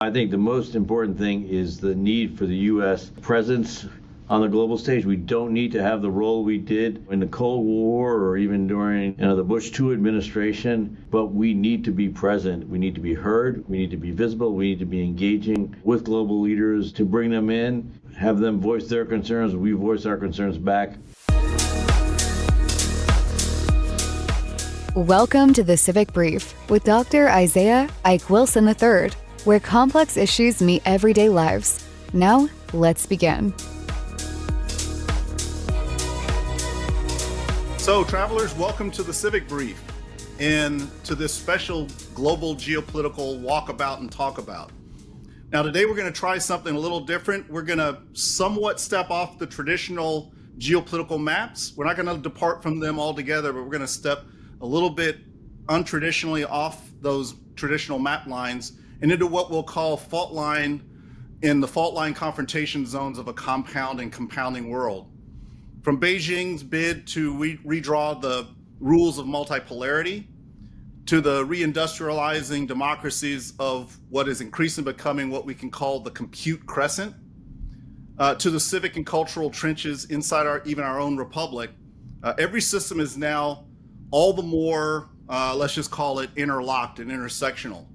I think the most important thing is the need for the U.S. presence on the global stage. We don't need to have the role we did in the Cold War or even during the Bush II administration, but we need to be present. We need to be heard. We need to be visible. We need to be engaging with global leaders to bring them in, have them voice their concerns. We voice our concerns back. Welcome to the Civic Brief with Dr. Isaiah Ike Wilson III, where complex issues meet everyday lives. Now, let's begin. So, travelers, welcome to the Civic Brief and to this special global geopolitical walkabout and talkabout. Now, today we're going to try something a little different. We're going to somewhat step off the traditional geopolitical maps. We're not going to depart from them altogether, but we're going to step a little bit untraditionally off those traditional map lines and into what we'll call fault line confrontation zones of a compound and compounding world. From Beijing's bid to redraw the rules of multipolarity, to the reindustrializing democracies of what is increasingly becoming what we can call the compute crescent, to the civic and cultural trenches inside even our own republic, every system is now all the more, let's just call it interlocked and intersectional.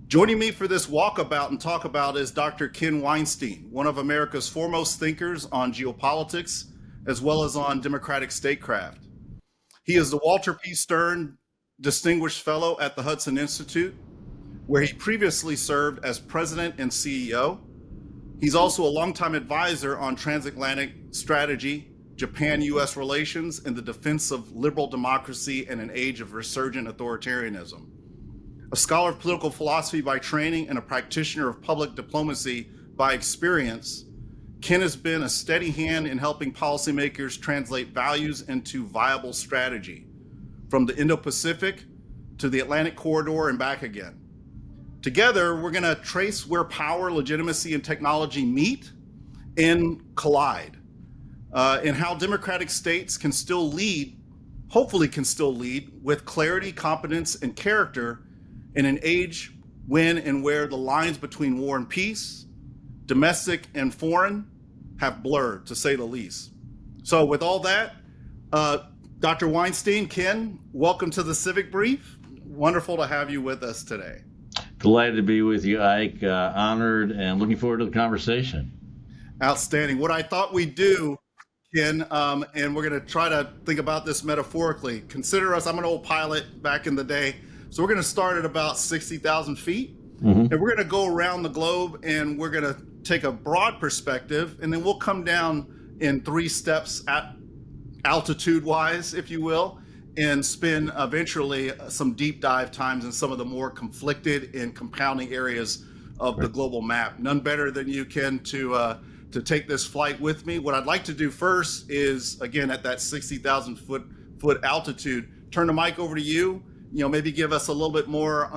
Joining me for this walkabout and talkabout is Dr. Ken Weinstein, one of America's foremost thinkers on geopolitics, as well as on democratic statecraft. He is the Walter P. Stern Distinguished Fellow at the Hudson Institute, where he previously served as president and CEO. He's also a longtime advisor on transatlantic strategy, Japan-U.S. relations, and the defense of liberal democracy in an age of resurgent authoritarianism. A scholar of political philosophy by training and a practitioner of public diplomacy by experience, Ken has been a steady hand in helping policymakers translate values into viable strategy, from the Indo-Pacific to the Atlantic corridor and back again. Together, we're going to trace where power, legitimacy, and technology meet and collide, and how democratic states can still lead, hopefully can still lead, with clarity, competence, and character in an age when and where the lines between war and peace, domestic and foreign, have blurred, to say the least. So with all that, Dr. Weinstein, Ken, welcome to the Civic Brief. Wonderful to have you with us today. Delighted to be with you, Ike. Honored and looking forward to the conversation. Outstanding. What I thought we'd do, Ken, and we're going to try to think about this metaphorically. Consider us, I'm an old pilot back in the day, so we're going to start at about 60,000 feet, and we're going to go around the globe, and we're going to take a broad perspective, and then we'll come down in 3 steps at altitude-wise, if you will, and spend eventually some deep dive times in some of the more conflicted and compounding areas of the global map. None better than you, Ken, to take this flight with me. What I'd like to do first is, again, at that 60,000 foot altitude, turn the mic over to you. Maybe give us a little bit more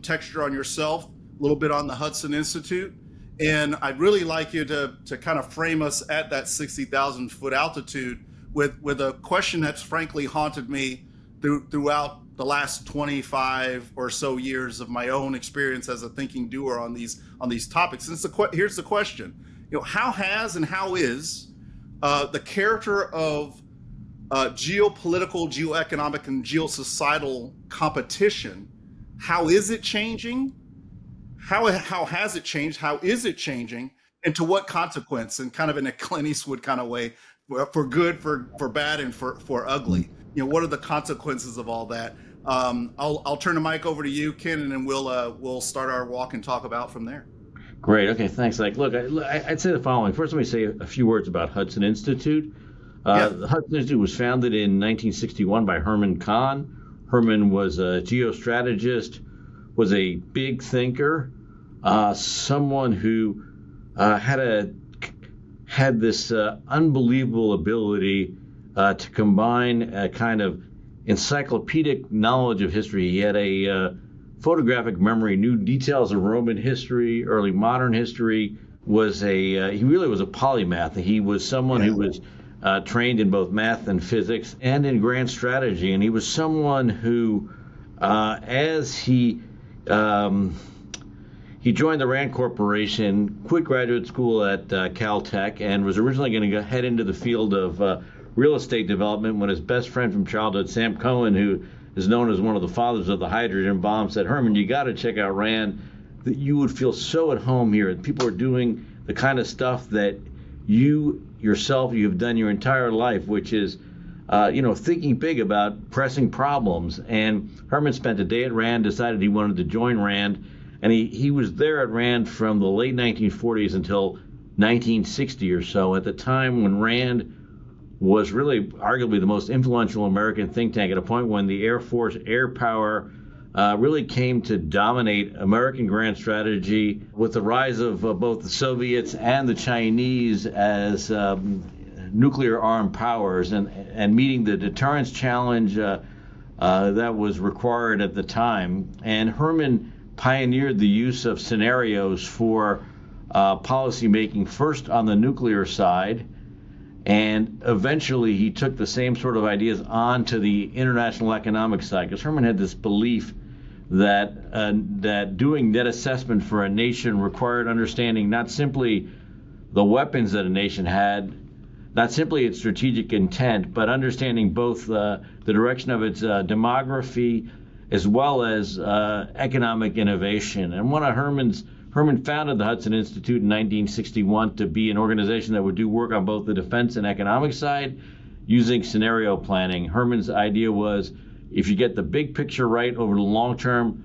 texture on yourself, a little bit on the Hudson Institute. And I'd really like you to kind of frame us at that 60,000 foot altitude with a question that's frankly haunted me throughout the last 25 or so years of my own experience as a thinking doer on these topics. And here's the question. How has and how is the character of geopolitical, geoeconomic, and geosocietal competition, how is it changing? How has it changed? How is it changing? And to what consequence? And kind of in a Clint Eastwood kind of way, for good, for bad, and for ugly. What are the consequences of all that? I'll turn the mic over to you, Ken, and then we'll start our walk and talk about from there. Great. Okay. Thanks. Look, I'd say the following. First, let me say a few words about Hudson Institute. The Hudson Institute was founded in 1961 by Herman Kahn. Herman was a geostrategist, was a big thinker, someone who had this unbelievable ability to combine a kind of encyclopedic knowledge of history. He had a photographic memory, knew details of Roman history, early modern history. He really was a polymath. He was someone who was trained in both math and physics and in grand strategy. And he was someone who, as he he joined the Rand Corporation, quit graduate school at Caltech, and was originally going to head into the field of real estate development when his best friend from childhood, Sam Cohen, who is known as one of the fathers of the hydrogen bomb, said, Herman, you got to check out Rand. That you would feel so at home here. People are doing the kind of stuff that you yourself, you've done your entire life, which is, thinking big about pressing problems. And Herman spent a day at Rand, decided he wanted to join Rand, and he was there at Rand from the late 1940s until 1960 or so, at the time when Rand was really arguably the most influential American think tank, at a point when the Air Force air power really came to dominate American grand strategy, with the rise of both the Soviets and the Chinese as nuclear armed powers, and meeting the deterrence challenge that was required at the time. And Herman pioneered the use of scenarios for policy making, first on the nuclear side, and eventually he took the same sort of ideas on to the international economic side, because Herman had this belief that doing net assessment for a nation required understanding not simply the weapons that a nation had, not simply its strategic intent, but understanding both the direction of its demography as well as economic innovation. And Herman founded the Hudson Institute in 1961 to be an organization that would do work on both the defense and economic side using scenario planning. Herman's idea was, if you get the big picture right over the long term,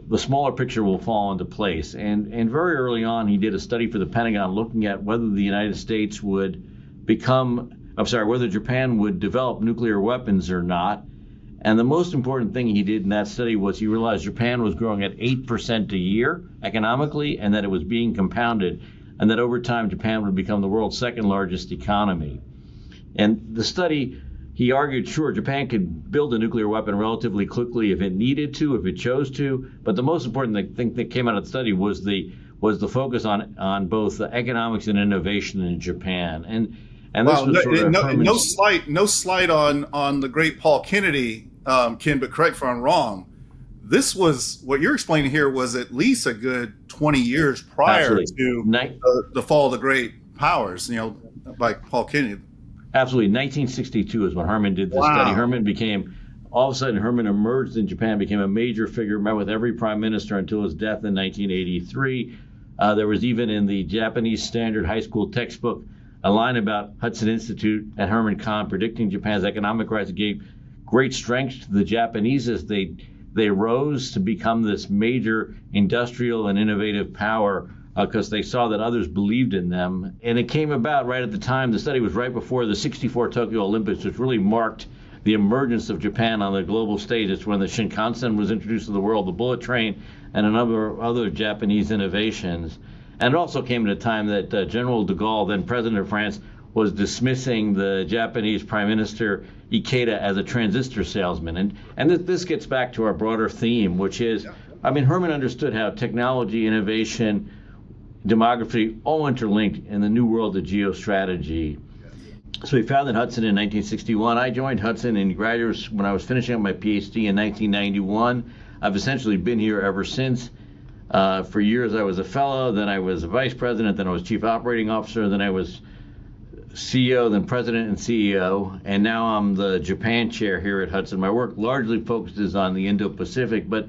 the smaller picture will fall into place. And very early on, he did a study for the Pentagon looking at whether the United States would whether Japan would develop nuclear weapons or not. And the most important thing he did in that study was he realized Japan was growing at 8% a year economically, and that it was being compounded, and that over time Japan would become the world's second largest economy. And the study, he argued, sure, Japan could build a nuclear weapon relatively quickly if it needed to, if it chose to, but the most important thing that came out of the study was the focus on both the economics and innovation in Japan. And this was sort of no slight on the great Paul Kennedy, Ken, but correct if I'm wrong. This was, what you're explaining here, was at least a good 20 years prior to the fall of the great powers, like Paul Kennedy. Absolutely. 1962 is when Herman did this study. All of a sudden, Herman emerged in Japan, became a major figure, met with every prime minister until his death in 1983. There was even in the Japanese standard high school textbook a line about Hudson Institute and Herman Kahn predicting Japan's economic rise. It gave great strength to the Japanese as they rose to become this major industrial and innovative power, because they saw that others believed in them. And it came about right at the time, the study was right before the '64 Tokyo Olympics, which really marked the emergence of Japan on the global stage. It's when the Shinkansen was introduced to the world, the bullet train, and a number of other Japanese innovations. And it also came at a time that General de Gaulle, then president of France, was dismissing the Japanese Prime Minister Ikeda as a transistor salesman. And this gets back to our broader theme, which is, Herman understood how technology, innovation, demography all interlinked in the new world of geostrategy. So he founded Hudson in 1961. I joined Hudson in graduate when I was finishing up my PhD in 1991. I've essentially been here ever since. For years I was a fellow, then I was a vice president, then I was chief operating officer, then I was CEO, then president and CEO, and now I'm the Japan chair here at Hudson. My work largely focuses on the Indo-Pacific, but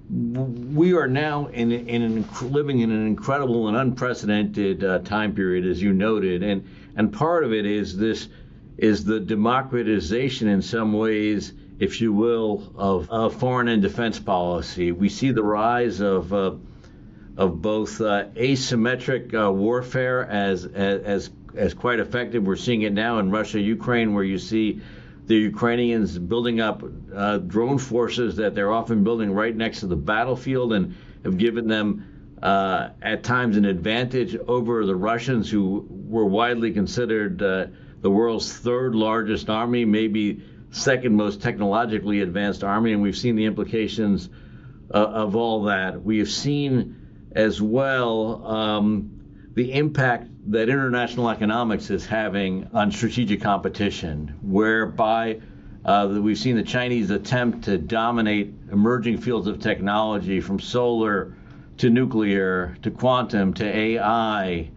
we are now living in an incredible and unprecedented time period, as you noted, and part of it is the democratization in some ways, if you will, of foreign and defense policy. We see the rise of both asymmetric warfare as quite effective. We're seeing it now in Russia, Ukraine, where you see the Ukrainians building up drone forces that they're often building right next to the battlefield, and have given them at times an advantage over the Russians, who were widely considered the world's third largest army, maybe second most technologically advanced army. And we've seen the implications of all that. We have seen as well the impact that international economics is having on strategic competition, whereby we've seen the Chinese attempt to dominate emerging fields of technology, from solar to nuclear, to quantum, to AI,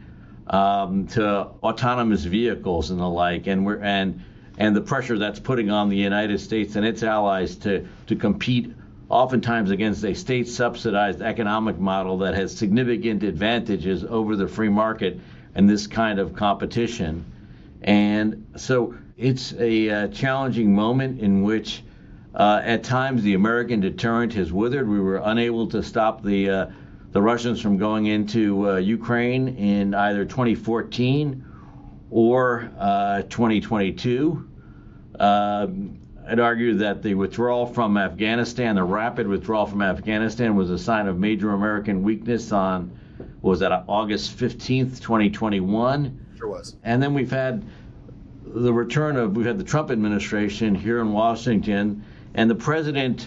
to autonomous vehicles and the like, and the pressure that's putting on the United States and its allies to compete oftentimes against a state-subsidized economic model that has significant advantages over the free market and this kind of competition. And so it's a challenging moment in which at times the American deterrent has withered. We were unable to stop the Russians from going into Ukraine in either 2014 or 2022. I'd argue that the withdrawal from Afghanistan, the rapid withdrawal from Afghanistan, was a sign of major American weakness on, was that August 15th, 2021? Sure was. And then we've had the Trump administration here in Washington, and the president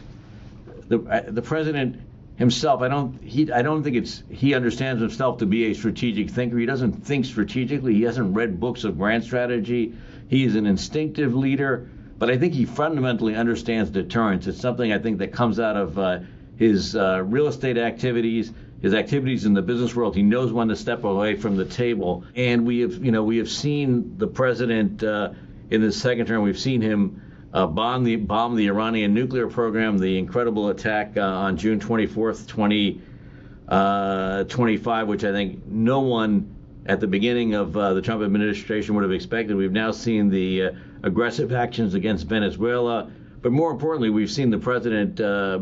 himself, I don't think he understands himself to be a strategic thinker. He doesn't think strategically. He hasn't read books of grand strategy. He is an instinctive leader, but I think he fundamentally understands deterrence. It's something I think that comes out of his real estate activities, his activities in the business world. He knows when to step away from the table. And we have seen the president in his second term. We've seen him bomb the Iranian nuclear program, the incredible attack on June 24th, 2025, which I think no one at the beginning of the Trump administration would have expected. We've now seen the aggressive actions against Venezuela, but more importantly, we've seen the president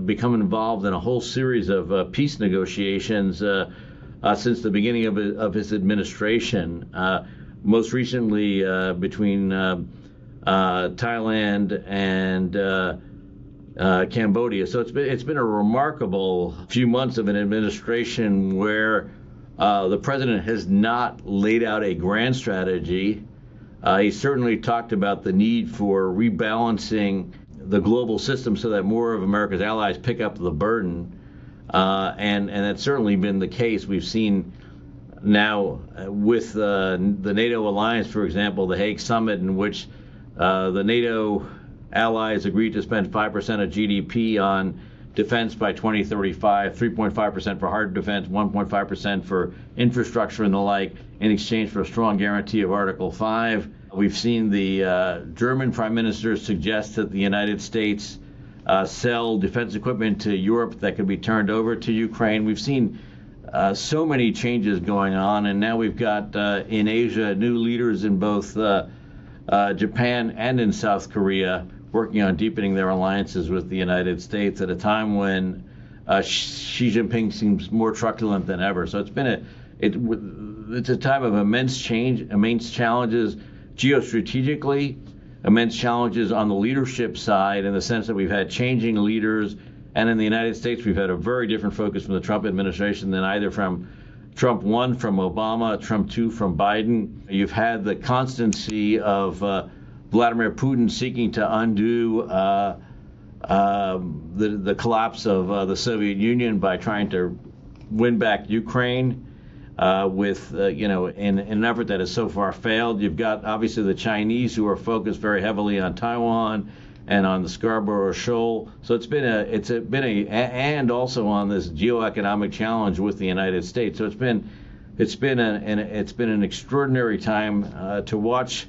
become involved in a whole series of peace negotiations since the beginning of his administration. Most recently, between Thailand and Cambodia. So it's been a remarkable few months of an administration where the president has not laid out a grand strategy. He certainly talked about the need for rebalancing the global system so that more of America's allies pick up the burden, and that's certainly been the case. We've seen now with the NATO alliance, for example, the Hague summit, in which the NATO allies agreed to spend 5% of GDP on defense by 2035, 3.5% for hard defense, 1.5% for infrastructure and the like, in exchange for a strong guarantee of Article 5. We've seen the German Prime Minister suggest that the United States sell defense equipment to Europe that could be turned over to Ukraine. We've seen so many changes going on, and now we've got in Asia new leaders in both Japan and in South Korea working on deepening their alliances with the United States at a time when Xi Jinping seems more truculent than ever. So it's a time of immense change, immense challenges geostrategically, immense challenges on the leadership side in the sense that we've had changing leaders. And in the United States, we've had a very different focus from the Trump administration than either from Trump 1 from Obama, Trump 2 from Biden. You've had the constancy of Vladimir Putin seeking to undo the collapse of the Soviet Union by trying to win back Ukraine with in an effort that has so far failed. You've got obviously the Chinese, who are focused very heavily on Taiwan and on the Scarborough Shoal. So it's been and also on this geoeconomic challenge with the United States. So it's been an extraordinary time to watch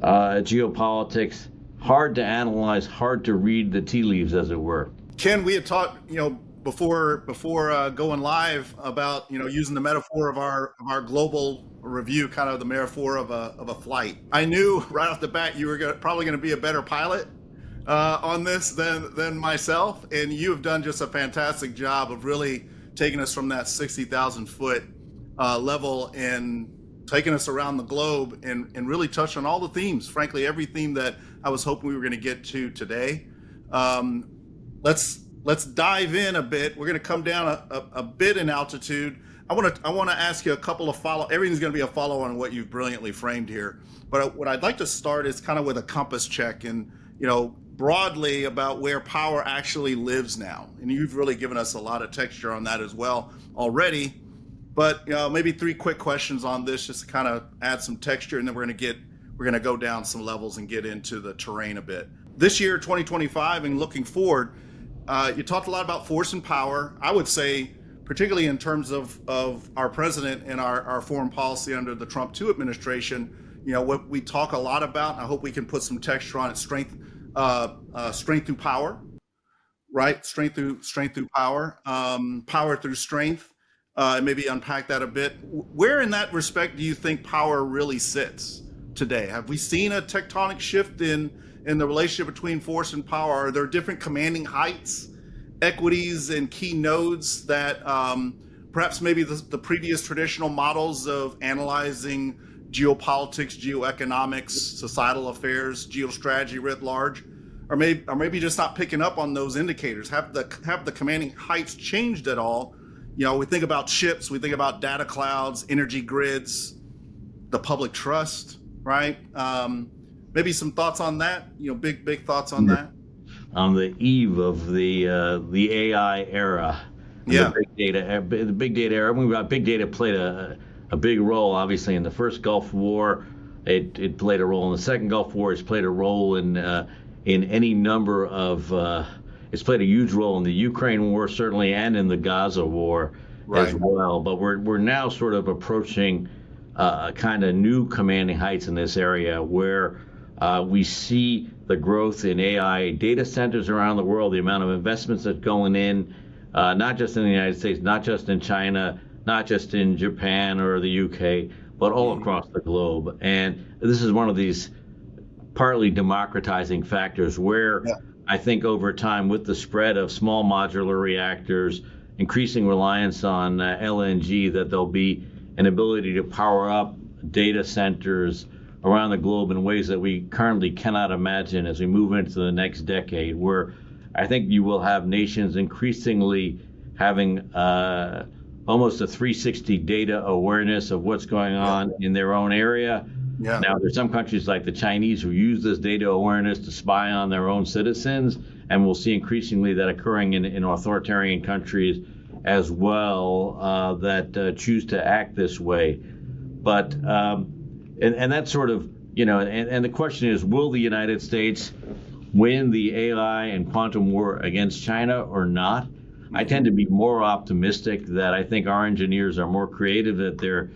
geopolitics. Hard to analyze, hard to read the tea leaves, as it were. Ken, we had talked, before going live about using the metaphor of our global review, kind of the metaphor of a flight. I knew right off the bat you were probably going to be a better pilot on this than myself, and you have done just a fantastic job of really taking us from that 60,000 foot level and taking us around the globe and really touched on all the themes, frankly, every theme that I was hoping we were going to get to today. Let's dive in a bit. We're going to come down a bit in altitude. I want to ask you a couple of everything's going to be a follow on what you've brilliantly framed here. But what I'd like to start is kind of with a compass check and, broadly about where power actually lives now. And you've really given us a lot of texture on that as well already. But maybe three quick questions on this just to kind of add some texture, and then we're going to go down some levels and get into the terrain a bit. This year, 2025, and looking forward, you talked a lot about force and power. I would say particularly in terms of our president and our foreign policy under the Trump 2 administration. What we talk a lot about, and I hope we can put some texture on it, strength through power, right? Strength through power, power through strength, and maybe unpack that a bit. Where in that respect do you think power really sits today? Have we seen a tectonic shift in the relationship between force and power? Are there different commanding heights, equities, and key nodes that perhaps maybe the previous traditional models of analyzing geopolitics, geoeconomics, societal affairs, geostrategy writ large, or maybe just not picking up on those indicators? Have the commanding heights changed at all? We think about chips, we think about data clouds, energy grids, the public trust, right? Maybe some thoughts on that. Big thoughts on that. On the eve of the AI era, yeah, the big data era. Big data played a big role, obviously, in the first Gulf War. It played a role in the second Gulf War. It's played a role in any number of. It's played a huge role in the Ukraine war, certainly, and in the Gaza war as well. But we're now sort of approaching kind of new commanding heights in this area where we see the growth in AI data centers around the world, the amount of investments that's going in, not just in the United States, not just in China, not just in Japan or the UK, but all across the globe. And this is one of these partly democratizing factors where I think over time, with the spread of small modular reactors, increasing reliance on LNG, that there'll be an ability to power up data centers around the globe in ways that we currently cannot imagine as we move into the next decade, where I think you will have nations increasingly having almost a 360 data awareness of what's going on in their own area. Yeah. Now, there's some countries like the Chinese who use this data awareness to spy on their own citizens, and we'll see increasingly that occurring in authoritarian countries as well that choose to act this way. But and that's sort of, and the question is, will the United States win the AI and quantum war against China or not? I tend to be more optimistic that I think our engineers are more creative, that they're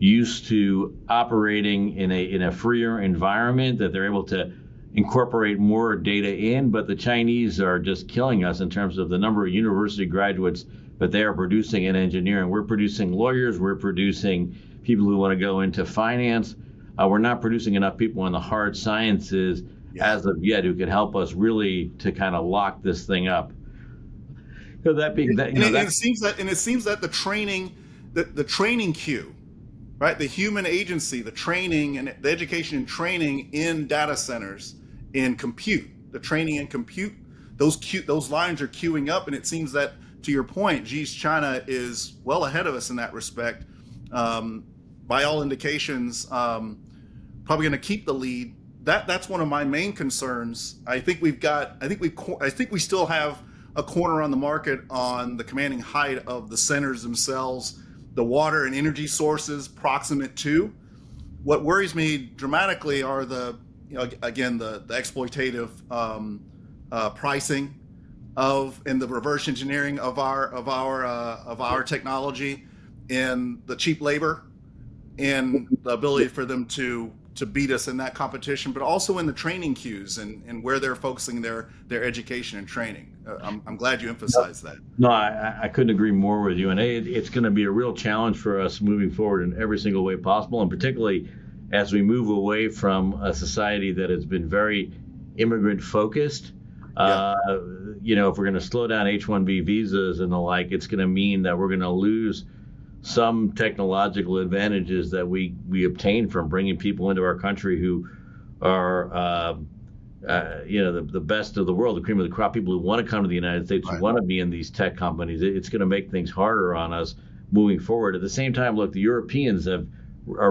used to operating in a freer environment, that they're able to incorporate more data in. But the Chinese are just killing us in terms of the number of university graduates that they are producing in engineering. We're producing lawyers, we're producing people who want to go into finance. We're not producing enough people in the hard sciences as of yet who can help us really to kind of lock this thing up. So that being that, it seems that the training queue, right? The human agency, the training and the education and training in data centers, in compute, the training and compute, those lines are queuing up, and it seems that, to your point, Xi's China is well ahead of us in that respect. By all indications, probably going to keep the lead. That's one of my main concerns. I think we still have a corner on the market on the commanding height of the centers themselves, the water and energy sources proximate to. What worries me dramatically are the exploitative pricing and the reverse engineering of our technology, and the cheap labor and the ability for them to beat us in that competition, but also in the training queues and where they're focusing their education and training. I'm glad you emphasized that. No, I couldn't agree more with you. And it's going to be a real challenge for us moving forward in every single way possible, and particularly as we move away from a society that has been very immigrant focused. If we're going to slow down H-1B visas and the like, it's going to mean that we're going to lose some technological advantages that we obtain from bringing people into our country who are, the best of the world, the cream of the crop, people who want to come to the United States, who want to be in these tech companies. It's going to make things harder on us moving forward. At the same time, look, the Europeans are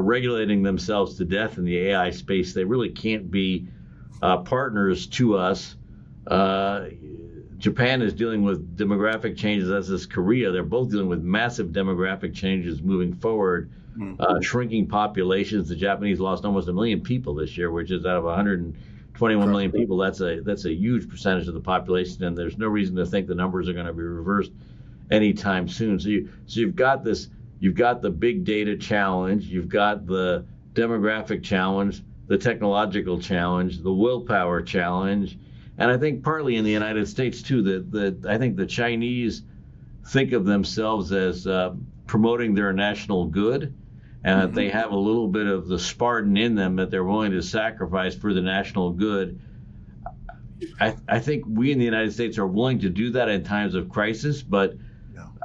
regulating themselves to death in the AI space. They really can't be partners to us. Japan is dealing with demographic changes, as is Korea. They're both dealing with massive demographic changes moving forward, shrinking populations. The Japanese lost almost 1 million people this year, which is out of 121 million people. That's a huge percentage of the population, and there's no reason to think the numbers are going to be reversed anytime soon. So you've got the big data challenge, you've got the demographic challenge, the technological challenge, the willpower challenge, and I think partly in the United States too, that I think the Chinese think of themselves as promoting their national good, and that they have a little bit of the Spartan in them that they're willing to sacrifice for the national good. I think we in the United States are willing to do that in times of crisis, but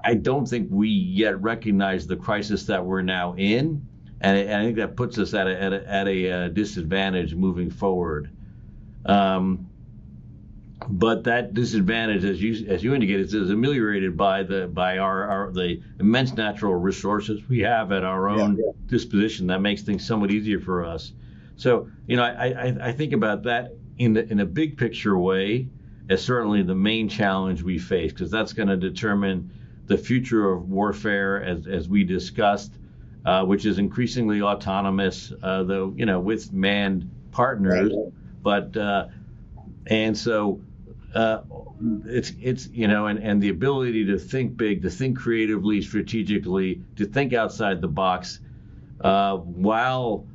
I don't think we yet recognize the crisis that we're now in, and I think that puts us at a disadvantage moving forward. But that disadvantage, as you indicated, is ameliorated by the immense natural resources we have at our own disposition. That makes things somewhat easier for us. So, I think about that in a big picture way as certainly the main challenge we face, because that's going to determine the future of warfare, as we discussed, which is increasingly autonomous, though with manned partners, but and so. It's and the ability to think big, to think creatively, strategically, to think outside the box, while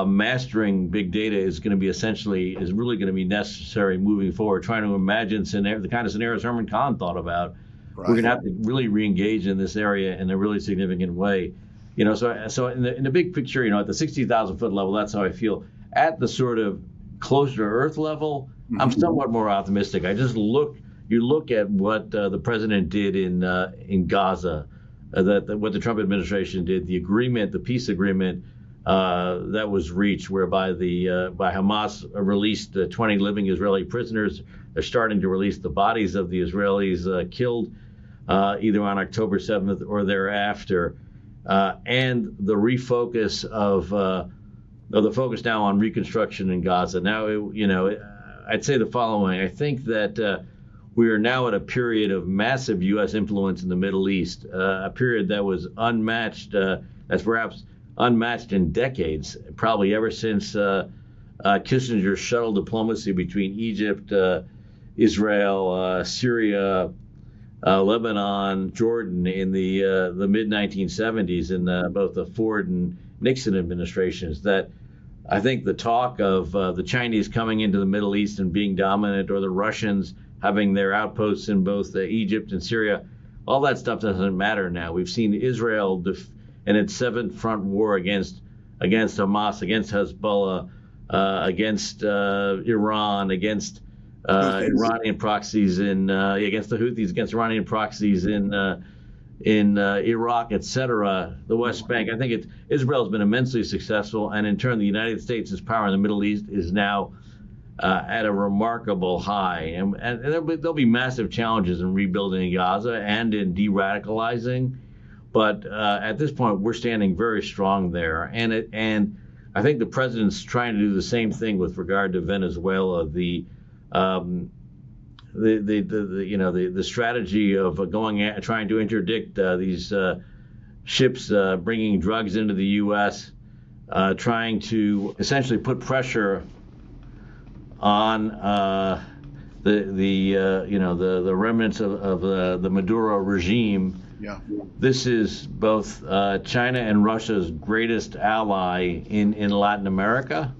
mastering big data is really going to be necessary moving forward. Trying to imagine the kind of scenarios Herman Kahn thought about. Right. We're going to have to really re-engage in this area in a really significant way. So in the big picture, at the 60,000 foot level, that's how I feel. At the sort of closer to earth level, I'm somewhat more optimistic. You look at what the president did in Gaza, what the Trump administration did, the peace agreement that was reached, whereby by Hamas released 20 living Israeli prisoners. They're starting to release the bodies of the Israelis killed either on October 7th or thereafter, and the refocus of the focus now on reconstruction in Gaza. Now, I'd say the following. I think that we are now at a period of massive U.S. influence in the Middle East, a period that was unmatched, that's perhaps unmatched in decades, probably ever since Kissinger's shuttle diplomacy between Egypt, Israel, Syria, Lebanon, Jordan in the mid-1970s in both the Ford and Nixon administrations. That I think the talk of the Chinese coming into the Middle East and being dominant, or the Russians having their outposts in both Egypt and Syria, all that stuff doesn't matter now. We've seen Israel in its seventh front war against Hamas, against Hezbollah, against Iran, against Iranian proxies against the Houthis, against Iranian proxies in Iraq, etc., the West Bank. I think Israel has been immensely successful, and in turn, the United States' power in the Middle East is now at a remarkable high. And there'll be massive challenges in rebuilding Gaza and in de-radicalizing, but at this point, we're standing very strong there. And I think the president's trying to do the same thing with regard to Venezuela. The strategy of trying to interdict these ships bringing drugs into the U.S., trying to essentially put pressure on the remnants of the Maduro regime. Yeah. This is both China and Russia's greatest ally in Latin America,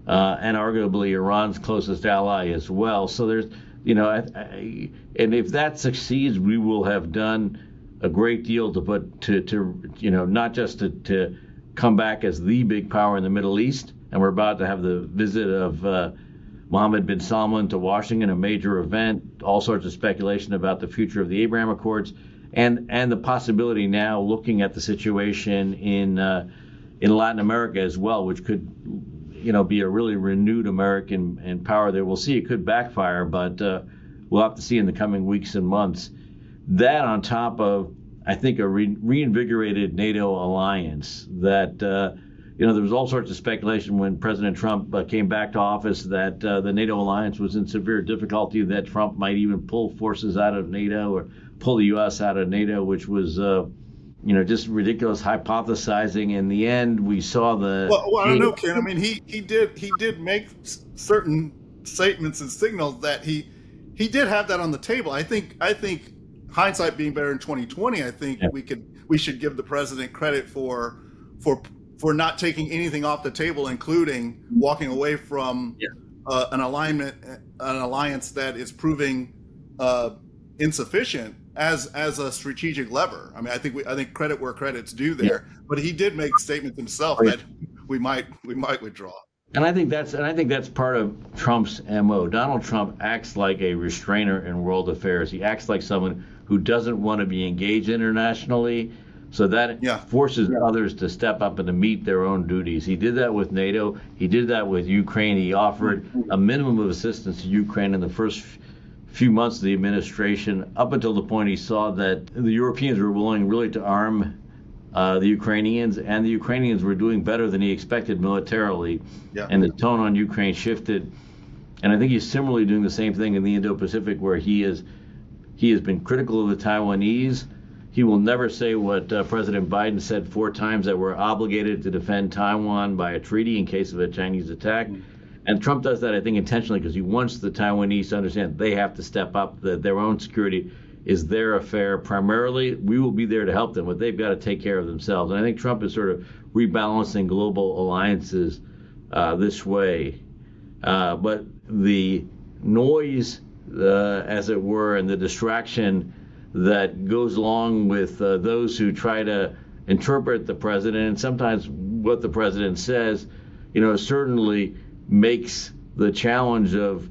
and arguably Iran's closest ally as well. So there's, and if that succeeds, we will have done a great deal to not just to come back as the big power in the Middle East. And we're about to have the visit of Mohammed bin Salman to Washington, a major event, all sorts of speculation about the future of the Abraham Accords, and the possibility now looking at the situation in Latin America as well, which could be a really renewed American power there. We'll see. It could backfire, but we'll have to see in the coming weeks and months. That on top of, I think, a reinvigorated NATO alliance that, there was all sorts of speculation when President Trump came back to office that the NATO alliance was in severe difficulty, that Trump might even pull forces out of NATO or pull the U.S. out of NATO, which was just ridiculous hypothesizing. In the end, we saw the. Well, I don't know, Ken. I mean, he did make certain statements and signals that he did have that on the table. I think hindsight being better in 2020, I think we should give the president credit for not taking anything off the table, including walking away from an alliance that is proving insufficient as a strategic lever. I mean, I think credit where credit's due there. But he did make statements himself that we might withdraw. And I think that's part of Trump's MO. Donald Trump acts like a restrainer in world affairs. He acts like someone who doesn't want to be engaged internationally, so that forces others to step up and to meet their own duties. He did that with NATO. He did that with Ukraine. He offered a minimum of assistance to Ukraine in the first few months of the administration, up until the point he saw that the Europeans were willing really to arm the Ukrainians, and the Ukrainians were doing better than he expected militarily, and the tone on Ukraine shifted. And I think he's similarly doing the same thing in the Indo-Pacific, where he has been critical of the Taiwanese. He will never say what President Biden said 4 times, that we're obligated to defend Taiwan by a treaty in case of a Chinese attack. And Trump does that, I think, intentionally, because he wants the Taiwanese to understand they have to step up, that their own security is their affair. Primarily, we will be there to help them, but they've got to take care of themselves. And I think Trump is sort of rebalancing global alliances this way. But the noise, as it were, and the distraction that goes along with those who try to interpret the president, and sometimes what the president says, certainly makes the challenge of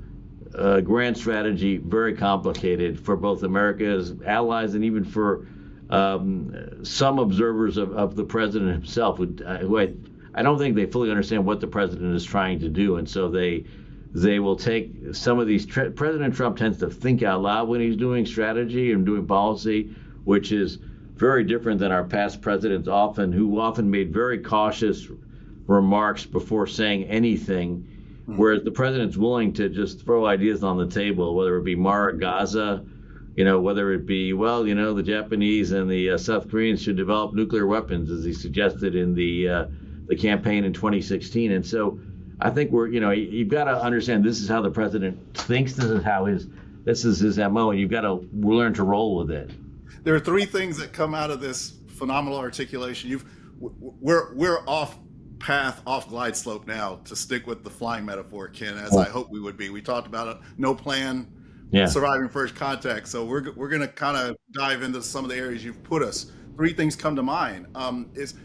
grand strategy very complicated for both America's allies and even for some observers of the president himself, who I don't think they fully understand what the president is trying to do. And so they will take some of these. President Trump tends to think out loud when he's doing strategy and doing policy, which is very different than our past presidents, who often made very cautious remarks before saying anything. Whereas the president's willing to just throw ideas on the table, whether it be Mara Gaza, whether it be, the Japanese and the South Koreans should develop nuclear weapons, as he suggested in the campaign in 2016. And so I think you've got to understand this is how the president thinks. This is his MO, and you've got to learn to roll with it. There are 3 things that come out of this phenomenal articulation. We're off path, off glide slope now, to stick with the flying metaphor, Ken, as I hope we would be. We talked about no plan, surviving first contact. So we're going to kind of dive into some of the areas you've put us. 3 things come to mind. Is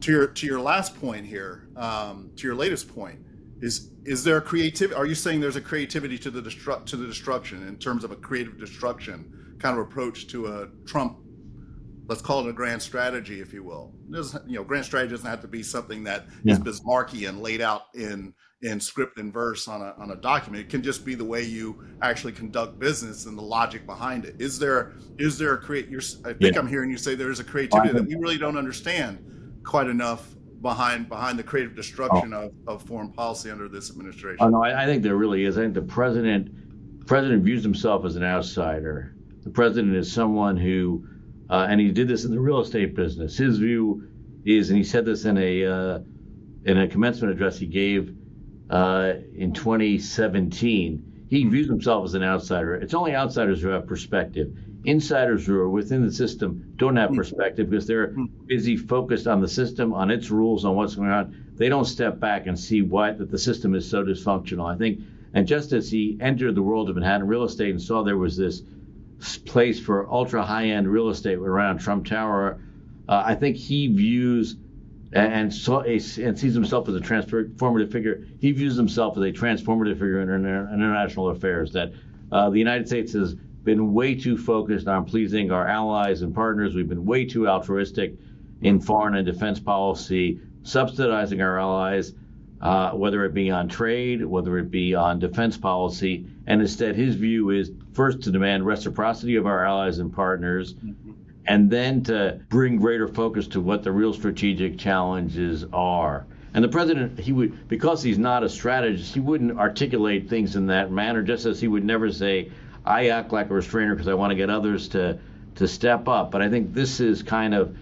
to your last point here, to your latest point, is there a creativity? Are you saying there's a creativity to the destruction, in terms of a creative destruction kind of approach to a Trump? Let's call it a grand strategy, if you will. Grand strategy doesn't have to be something that is Bismarckian, laid out in script and verse on a document. It can just be the way you actually conduct business and the logic behind it. Is there a I think I'm hearing you say there is a creativity that we really don't understand quite enough behind the creative destruction of foreign policy under this administration. Oh no, I think there really is. I think the president views himself as an outsider. The president is someone who and he did this in the real estate business. His view is, and he said this in a commencement address he gave in 2017, he views himself as an outsider. It's only outsiders who have perspective. Insiders who are within the system don't have perspective because they're busy focused on the system, on its rules, on what's going on. They don't step back and see that the system is so dysfunctional. I think, and just as he entered the world of Manhattan real estate and saw there was this place for ultra high-end real estate around Trump Tower, I think he views and sees himself as a transformative figure. He views himself as a transformative figure in international affairs, that the United States has been way too focused on pleasing our allies and partners. We've been way too altruistic in foreign and defense policy, subsidizing our allies, whether it be on trade, whether it be on defense policy. And instead, his view is first to demand reciprocity of our allies and partners, and then to bring greater focus to what the real strategic challenges are. And the president, because he's not a strategist, he wouldn't articulate things in that manner, just as he would never say, I act like a restrainer because I want to get others to step up. But I think this is kind of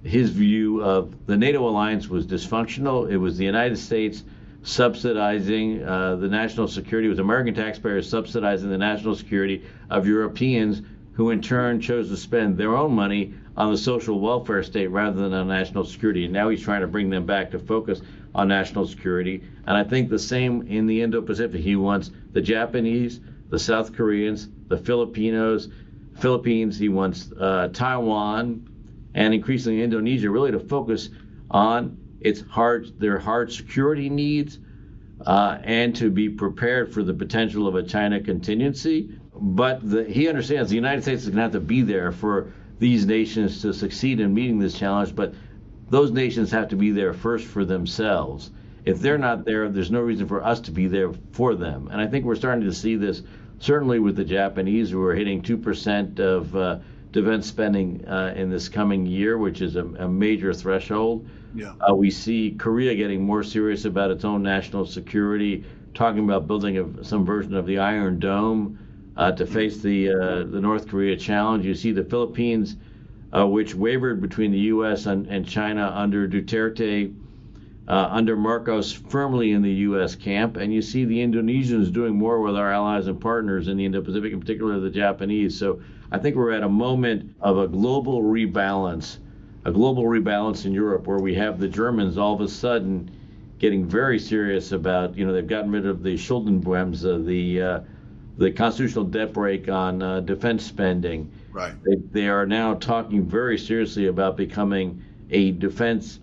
his view of the NATO alliance was dysfunctional. It was the United States subsidizing the national security. It was American taxpayers subsidizing the national security of Europeans who in turn chose to spend their own money on the social welfare state rather than on national security. And now he's trying to bring them back to focus on national security. And I think the same in the Indo-Pacific. He wants the Japanese, the South Koreans, the Philippines. He wants Taiwan, and increasingly Indonesia, really to focus on their hard security needs, and to be prepared for the potential of a China contingency. But he understands the United States is going to have to be there for these nations to succeed in meeting this challenge, but those nations have to be there first for themselves. If they're not there, there's no reason for us to be there for them. And I think we're starting to see this certainly with the Japanese, who are hitting 2% of defense spending in this coming year, which is a major threshold. Yeah. We see Korea getting more serious about its own national security, talking about building some version of the Iron Dome to face the North Korea challenge. You see the Philippines, which wavered between the U.S. and China under Duterte, under Marcos, firmly in the U.S. camp. And you see the Indonesians doing more with our allies and partners in the Indo-Pacific, in particular the Japanese. So I think we're at a moment of a global rebalance in Europe, where we have the Germans all of a sudden getting very serious about, they've gotten rid of the Schuldenbremse, the constitutional debt brake on defense spending. Right. They are now talking very seriously about becoming a defense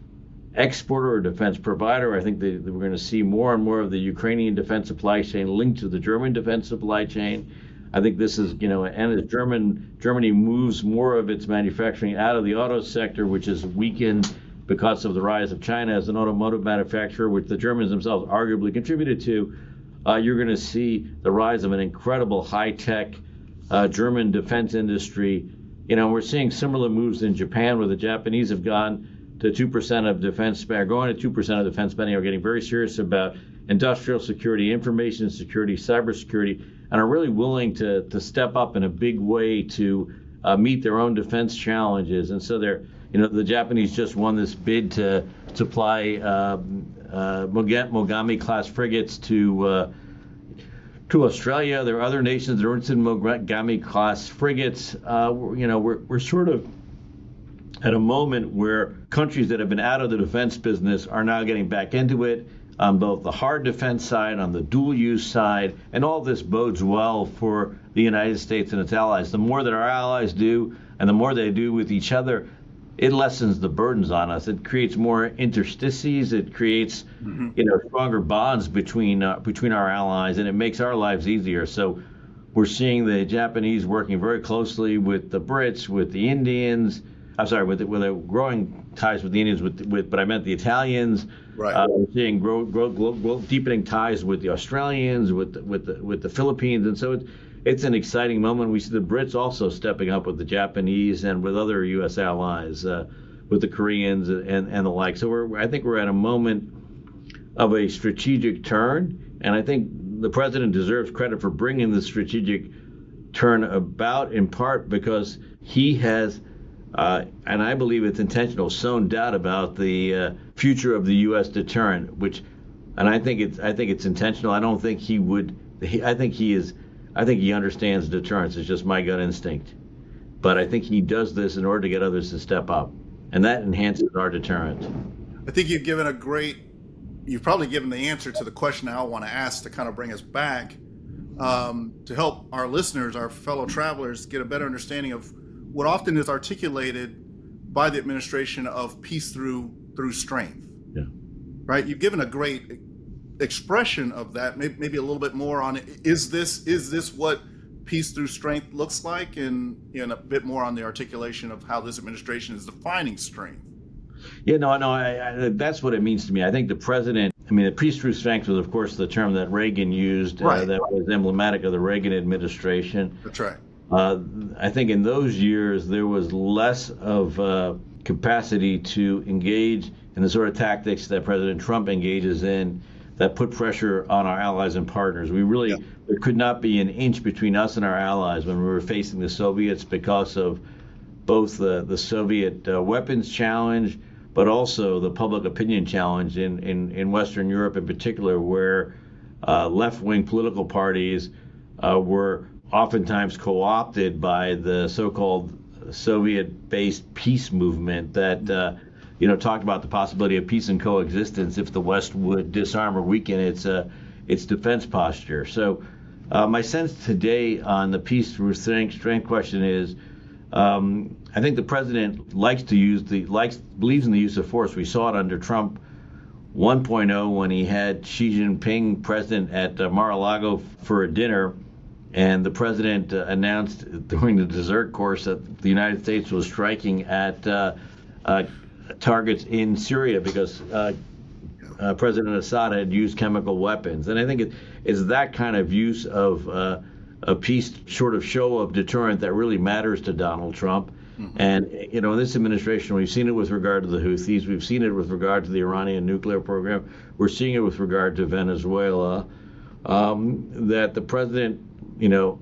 exporter or defense provider. I think that we're going to see more and more of the Ukrainian defense supply chain linked to the German defense supply chain. I think this is, and as Germany moves more of its manufacturing out of the auto sector, which is weakened because of the rise of China as an automotive manufacturer, which the Germans themselves arguably contributed to, you're going to see the rise of an incredible high-tech German defense industry. We're seeing similar moves in Japan, where the Japanese have gone to 2% of defense spending, going to 2% of defense spending, are getting very serious about industrial security, information security, cybersecurity, and are really willing to step up in a big way to meet their own defense challenges. And so the Japanese just won this bid to supply Mogami-class frigates to Australia. There are other nations that are interested in Mogami-class frigates. We're sort of at a moment where countries that have been out of the defense business are now getting back into it, on both the hard defense side, on the dual use side, and all this bodes well for the United States and its allies. The more that our allies do, and the more they do with each other, it lessens the burdens on us. It creates more interstices. It creates, stronger bonds between our allies, and it makes our lives easier. So we're seeing the Japanese working very closely with the Brits, with the Indians. I'm sorry, with the growing ties with the Indians, but I meant the Italians. Right. We're seeing deepening ties with the Australians, with the Philippines, and so it's an exciting moment. We see the Brits also stepping up with the Japanese and with other U.S. allies, with the Koreans and the like. So I think we're at a moment of a strategic turn, and I think the president deserves credit for bringing the strategic turn about, in part because he has. And I believe it's intentional, sown doubt about the future of the U.S. deterrent, and I think it's intentional. I don't think he would. I think he understands deterrence. It's just my gut instinct. But I think he does this in order to get others to step up, and that enhances our deterrent. I think you've probably given the answer to the question I want to ask to kind of bring us back, to help our listeners, our fellow travelers, get a better understanding of what often is articulated by the administration of peace through strength. Yeah. Right. You've given a great expression of that. Maybe a little bit more on it. Is this what peace through strength looks like, and a bit more on the articulation of how this administration is defining strength? Yeah, no, that's what it means to me. I think the president, the peace through strength was, of course, the term that Reagan used, right. That was emblematic of the Reagan administration. That's right. I think in those years there was less of capacity to engage in the sort of tactics that President Trump engages in that put pressure on our allies and partners. There could not be an inch between us and our allies when we were facing the Soviets, because of both the Soviet weapons challenge, but also the public opinion challenge in Western Europe in particular, where left-wing political parties were oftentimes co-opted by the so-called Soviet-based peace movement that talked about the possibility of peace and coexistence if the West would disarm or weaken its defense posture. So my sense today on the peace through strength question is I think the president believes in the use of force. We saw it under Trump 1.0 when he had Xi Jinping present at Mar-a-Lago for a dinner, and the president announced during the dessert course that the United States was striking at targets in Syria because President Assad had used chemical weapons. And I think it's that kind of use of a peace sort of show of deterrent that really matters to Donald Trump. Mm-hmm. And, in this administration, we've seen it with regard to the Houthis. We've seen it with regard to the Iranian nuclear program. We're seeing it with regard to Venezuela, that the president,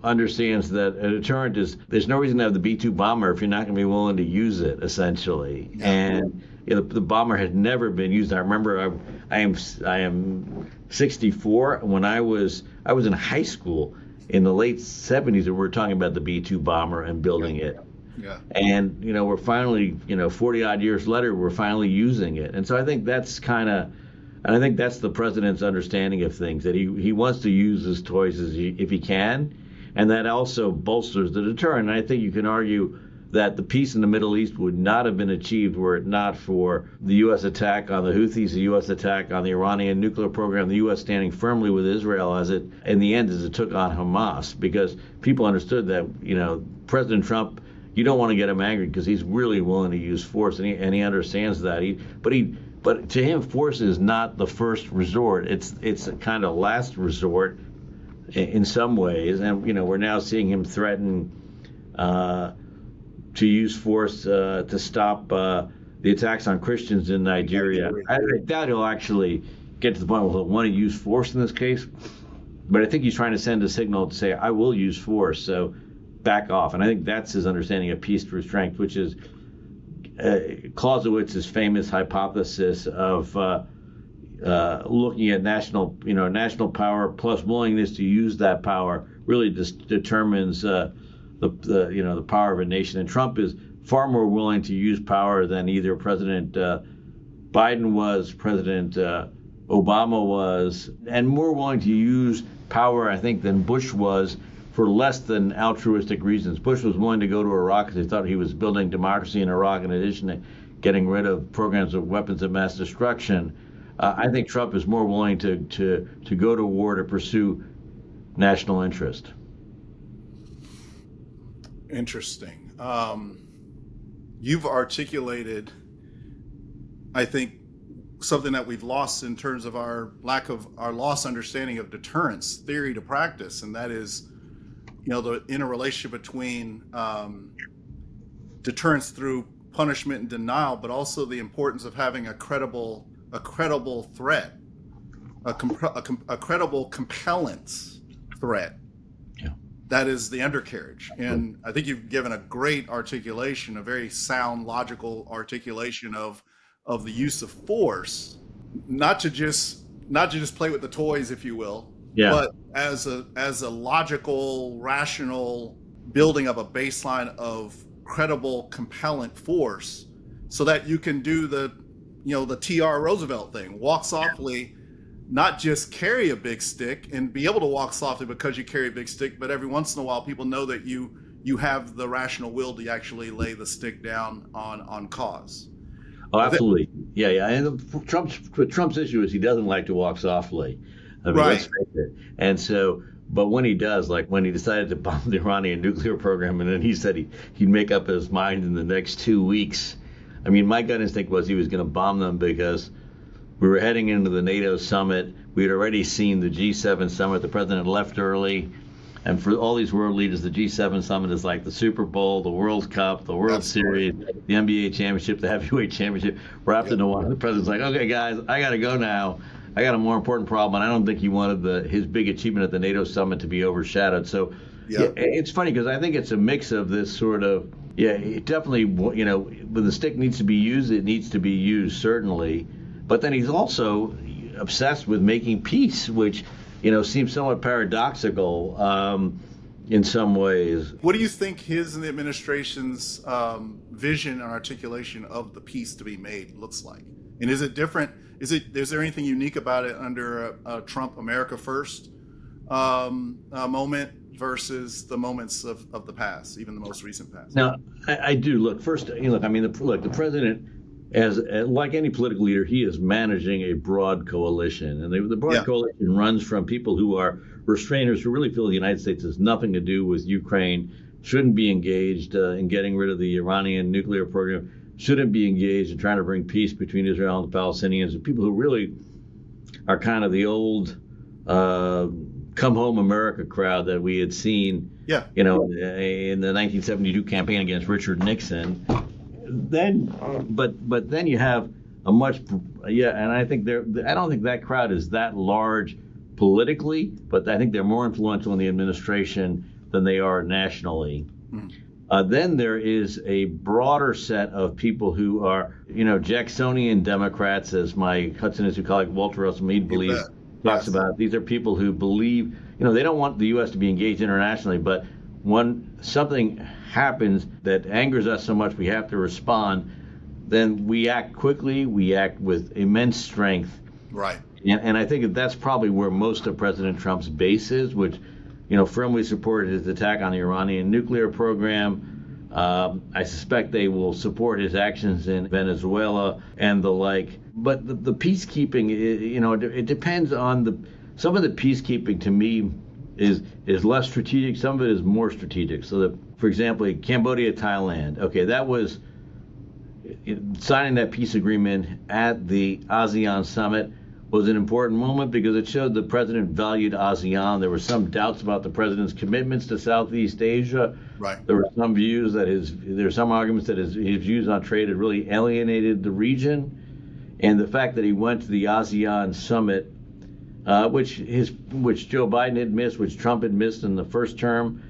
understands that a deterrent there's no reason to have the B-2 bomber if you're not going to be willing to use it, essentially. Yeah. And the bomber had never been used. I remember I am 64. When I was in high school in the late 70s, and we were talking about the B-2 bomber and building it. Yeah. And, we're finally, 40 odd years later, we're finally using it. And so I think that's that's the president's understanding of things, that he wants to use his toys if he can. And that also bolsters the deterrent. And I think you can argue that the peace in the Middle East would not have been achieved were it not for the U.S. attack on the Houthis, the U.S. attack on the Iranian nuclear program, the U.S. standing firmly with Israel as it took on Hamas, because people understood that, President Trump, you don't want to get him angry because he's really willing to use force, and he understands that. But to him, force is not the first resort. It's a kind of last resort in some ways, and we're now seeing him threaten to use force to stop the attacks on Christians in Nigeria. I doubt he'll actually get to the point where he'll want to use force in this case, but I think he's trying to send a signal to say, I will use force, so back off. And I think that's his understanding of peace through strength, which is Clausewitz's famous hypothesis of looking at national power plus willingness to use that power really determines the power of a nation. And Trump is far more willing to use power than either President Biden was, President Obama was, and more willing to use power, I think, than Bush was, for less than altruistic reasons. Bush was willing to go to Iraq because he thought he was building democracy in Iraq in addition to getting rid of programs of weapons of mass destruction. I think Trump is more willing to go to war to pursue national interest. Interesting. You've articulated, I think, something that we've lost in terms of our lost understanding of deterrence theory to practice, and that is, the interrelationship between deterrence through punishment and denial, but also the importance of having a credible threat, a credible compellence threat. Yeah. That is the undercarriage. And I think you've given a great articulation, a very sound, logical articulation of the use of force, not to just play with the toys, if you will, yeah, but as a logical, rational building of a baseline of credible, compellant force, so that you can do the T.R. Roosevelt thing, walk softly, not just carry a big stick and be able to walk softly because you carry a big stick, but every once in a while people know that you have the rational will to actually lay the stick down on cause. Oh, absolutely. Yeah. And Trump's issue is he doesn't like to walk softly. I mean, right. Let's face it. And so, but when he does, like when he decided to bomb the Iranian nuclear program, and then he said he'd make up his mind in the next 2 weeks. I mean, my gut instinct was he was going to bomb them because we were heading into the NATO summit. We had already seen the G7 summit. The president left early. And for all these world leaders, the G7 summit is like the Super Bowl, the World Cup, the World Series, the NBA championship, the heavyweight championship, wrapped into one. The president's like, okay, guys, I got to go now. I got a more important problem. And I don't think he wanted his big achievement at the NATO summit to be overshadowed. So yeah, it's funny because I think it's a mix of this sort of, it definitely, when the stick needs to be used, it needs to be used, certainly. But then he's also obsessed with making peace, which, seems somewhat paradoxical. in some ways. What do you think his and the administration's vision and articulation of the peace to be made looks like? And is it different? Is there anything unique about it under a Trump America First moment versus the moments of the past, even the most recent past? Now, I do look first. I mean, the president, as like any political leader, he is managing a broad coalition, and the broad coalition runs from people who are restrainers who really feel the United States has nothing to do with Ukraine, shouldn't be engaged in getting rid of the Iranian nuclear program, shouldn't be engaged in trying to bring peace between Israel and the Palestinians, and people who really are kind of the old come home America crowd that we had seen, in the 1972 campaign against Richard Nixon. But then you have a much, and I don't think that crowd is that large politically, but I think they're more influential in the administration than they are nationally. Then there is a broader set of people who are, Jacksonian Democrats, as my Hudson Institute colleague Walter Russell Mead talks about. These are people who believe, they don't want the U.S. to be engaged internationally, but when something happens that angers us so much we have to respond, then we act quickly, we act with immense strength. Right. And I think that's probably where most of President Trump's base is, which, firmly supported his attack on the Iranian nuclear program. I suspect they will support his actions in Venezuela and the like. But the peacekeeping, it depends on some of the peacekeeping to me is less strategic. Some of it is more strategic. So that, for example, Cambodia, Thailand. Okay, that was signing that peace agreement at the ASEAN summit was an important moment because it showed the president valued ASEAN. There were some doubts about the president's commitments to Southeast Asia. Right. There were some views that there are some arguments that his views on trade had really alienated the region, and the fact that he went to the ASEAN summit, which Joe Biden had missed, which Trump had missed in the first term.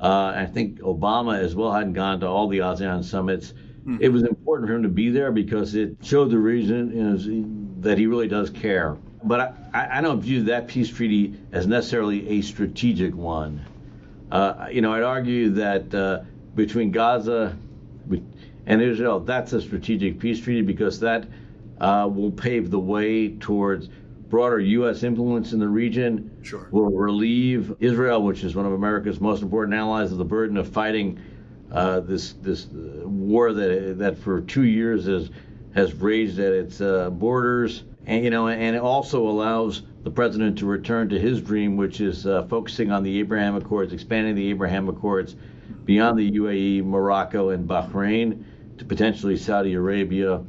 I think Obama as well hadn't gone to all the ASEAN summits. It was important for him to be there because it showed the region that he really does care. But I don't view that peace treaty as necessarily a strategic one. I'd argue that between Gaza and Israel, that's a strategic peace treaty because that will pave the way towards broader U.S. influence in the region. Sure. Will relieve Israel, which is one of America's most important allies, of the burden of fighting this war that for 2 years has raged at its borders, and it also allows the president to return to his dream, which is focusing on the Abraham Accords, expanding the Abraham Accords beyond the UAE, Morocco, and Bahrain to potentially Saudi Arabia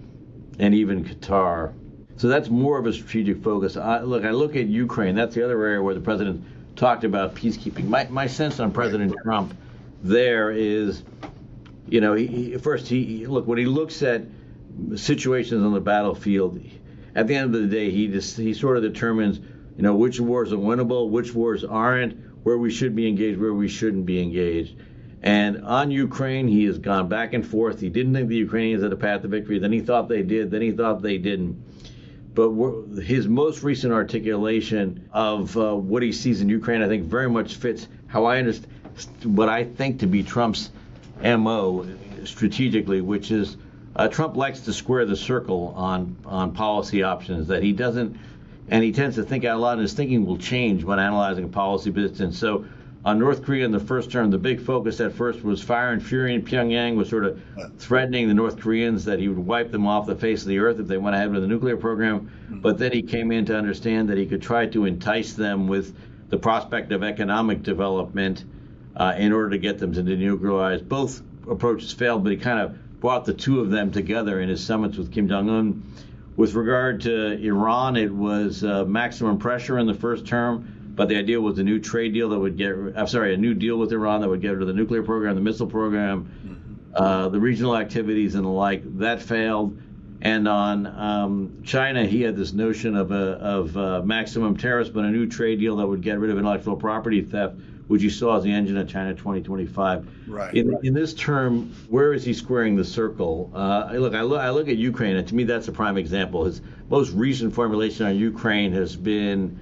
and even Qatar. So that's more of a strategic focus. I look at Ukraine. That's the other area where the president talked about peacekeeping. My sense on President Trump there is, when he looks at situations on the battlefield, at the end of the day, he sort of determines, which wars are winnable, which wars aren't, where we should be engaged, where we shouldn't be engaged. And on Ukraine, he has gone back and forth. He didn't think the Ukrainians had a path to victory. Then he thought they did. Then he thought they didn't. But his most recent articulation of what he sees in Ukraine, I think, very much fits how I understand what I think to be Trump's MO strategically, which is Trump likes to square the circle on policy options, that he doesn't, and he tends to think out loud, and his thinking will change when analyzing a policy position. And so on North Korea in the first term, the big focus at first was fire and fury, and Pyongyang was sort of threatening the North Koreans that he would wipe them off the face of the earth if they went ahead with the nuclear program. But then he came in to understand that he could try to entice them with the prospect of economic development in order to get them to denuclearize. Both approaches failed, but he kind of brought the two of them together in his summits with Kim Jong-un. With regard to Iran, it was maximum pressure in the first term, but the idea was a new trade deal that would a new deal with Iran that would get rid of the nuclear program, the missile program, the regional activities and the like. That failed. And on China, he had this notion of maximum tariffs, but a new trade deal that would get rid of intellectual property theft, which you saw as the engine of China 2025. Right. In this term, where is he squaring the circle? I look at Ukraine, and to me that's a prime example. His most recent formulation on Ukraine has been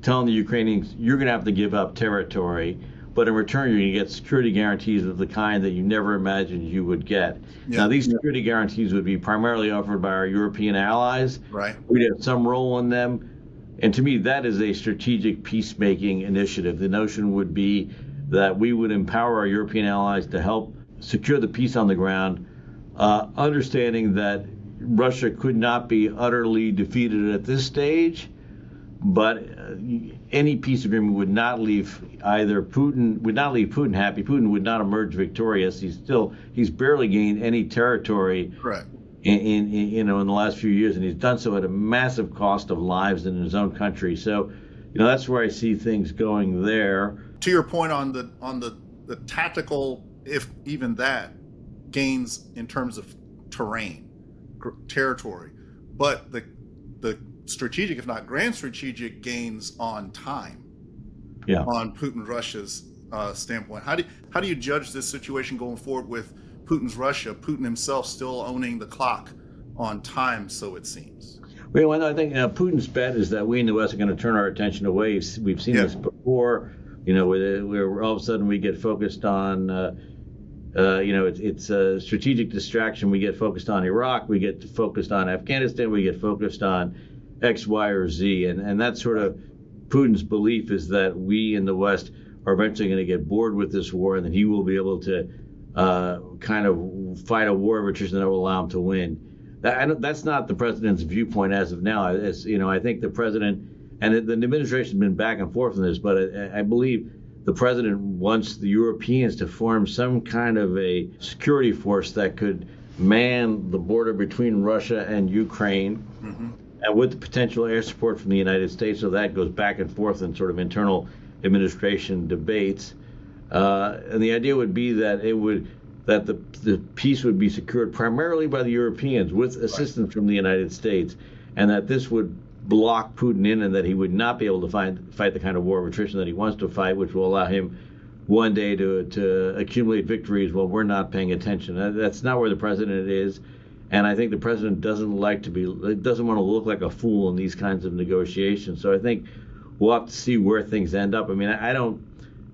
telling the Ukrainians, you're going to have to give up territory, but in return you're going to get security guarantees of the kind that you never imagined you would get. Yeah. Now, these security guarantees would be primarily offered by our European allies. Right. We'd have some role in them. And to me, that is a strategic peacemaking initiative. The notion would be that we would empower our European allies to help secure the peace on the ground, understanding that Russia could not be utterly defeated at this stage, but any peace agreement would not leave Putin happy. Putin would not emerge victorious. He's barely gained any territory. Correct. In the last few years, and he's done so at a massive cost of lives in his own country. So, that's where I see things going there. To your point on the tactical, if even that, gains in terms of terrain, territory, but the strategic, if not grand strategic, gains on time. Yeah. On Putin Russia's standpoint, how do you judge this situation going forward with Putin's Russia, Putin himself still owning the clock on time, so it seems? Well, I think Putin's bet is that we in the West are going to turn our attention away. We've seen this before, where all of a sudden we get focused on, it's a strategic distraction. We get focused on Iraq, we get focused on Afghanistan, we get focused on X, Y, or Z. And that's sort of Putin's belief, is that we in the West are eventually going to get bored with this war, and that he will be able to kind of fight a war of attrition that will allow him to win. That's not the president's viewpoint as of now. I think the president and the administration have been back and forth on this, but I believe the president wants the Europeans to form some kind of a security force that could man the border between Russia and Ukraine, and with the potential air support from the United States. So that goes back and forth in sort of internal administration debates. And the idea would be that the peace would be secured primarily by the Europeans with assistance from the United States, and that this would block Putin in, and that he would not be able to fight the kind of war of attrition that he wants to fight, which will allow him one day to accumulate victories while we're not paying attention. That's not where the president is, and I think the president doesn't want to look like a fool in these kinds of negotiations. So I think we'll have to see where things end up. I mean, I don't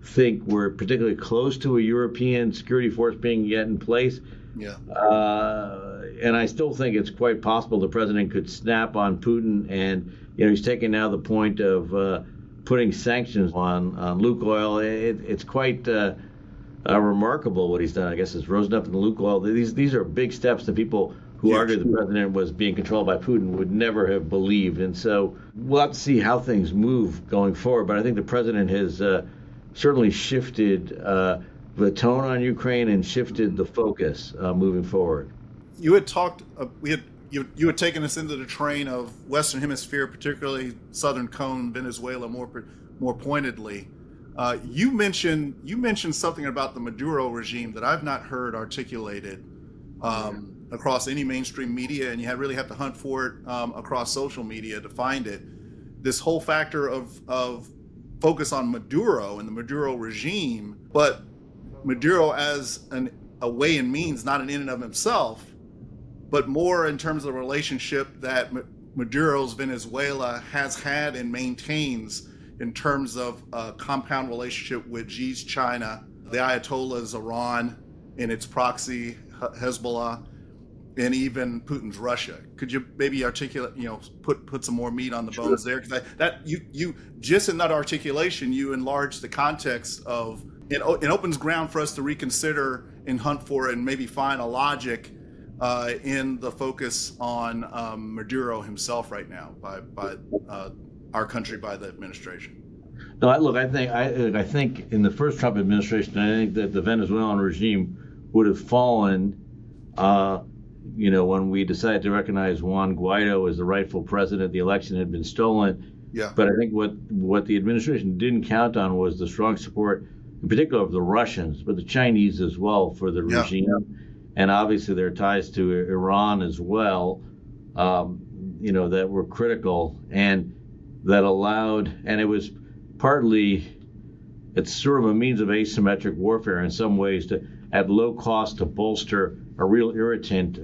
think we're particularly close to a European security force being yet in place. Yeah. And I still think it's quite possible the president could snap on Putin, and he's taking now the point of putting sanctions on Lukoil. It's quite remarkable what he's done. I guess it's Rosneft and Lukoil. These are big steps that people who argued the president was being controlled by Putin would never have believed. And so we'll have to see how things move going forward. But I think the president has certainly shifted the tone on Ukraine and shifted the focus moving forward. You had talked, you had taken us into the train of Western Hemisphere, particularly Southern Cone, Venezuela, more pointedly. You mentioned something about the Maduro regime that I've not heard articulated across any mainstream media, and you really have to hunt for it across social media to find it. This whole factor of focus on Maduro and the Maduro regime, but Maduro as a way and means, not an in and of himself, but more in terms of the relationship that Maduro's Venezuela has had and maintains in terms of a compound relationship with Xi's China, the Ayatollah's Iran, and its proxy Hezbollah, and even Putin's Russia. Could you maybe articulate, put some more meat on the bones there? Because you just in that articulation, you enlarge the context of it opens ground for us to reconsider and hunt for and maybe find a logic in the focus on Maduro himself right now by our country, by the administration. No, I think in the first Trump administration, I think that the Venezuelan regime would have fallen, when we decided to recognize Juan Guaido as the rightful president. The election had been stolen. Yeah. But I think what the administration didn't count on was the strong support, in particular of the Russians, but the Chinese as well, for the regime. And obviously their ties to Iran as well, that were critical and that allowed, and it was it's sort of a means of asymmetric warfare in some ways, to at low cost to bolster a real irritant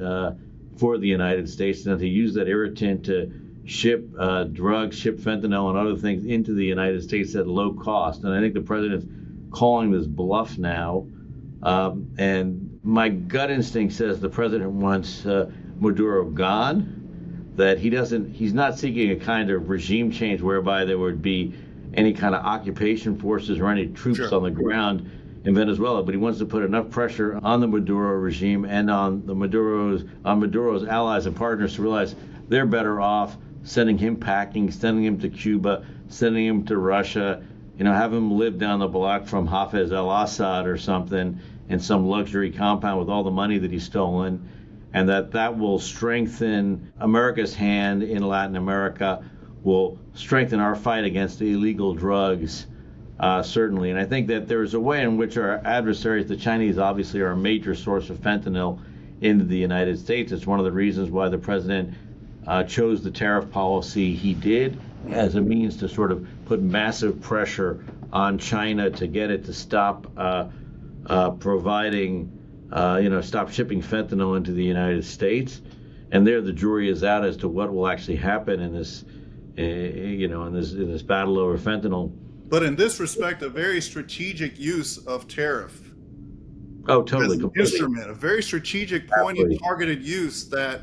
for the United States, and to use that irritant to ship drugs, ship fentanyl and other things into the United States at low cost. And I think the president's calling this bluff now. And my gut instinct says the president wants Maduro gone, that he's not seeking a kind of regime change whereby there would be any kind of occupation forces or any troops on the ground in Venezuela, but he wants to put enough pressure on the Maduro regime and on Maduro's allies and partners to realize they're better off sending him packing, sending him to Cuba, sending him to Russia, have him live down the block from Hafez al-Assad or something in some luxury compound with all the money that he's stolen, and that will strengthen America's hand in Latin America, will strengthen our fight against illegal drugs, certainly. And I think that there's a way in which our adversaries, the Chinese, obviously are a major source of fentanyl into the United States. It's one of the reasons why the president chose the tariff policy he did as a means to sort of put massive pressure on China to get it to stop stop shipping fentanyl into the United States. And there, the jury is out as to what will actually happen in this, in this battle over fentanyl. But in this respect, a very strategic use of tariff. Oh, totally. As an instrument, a very strategic, pointed, targeted use that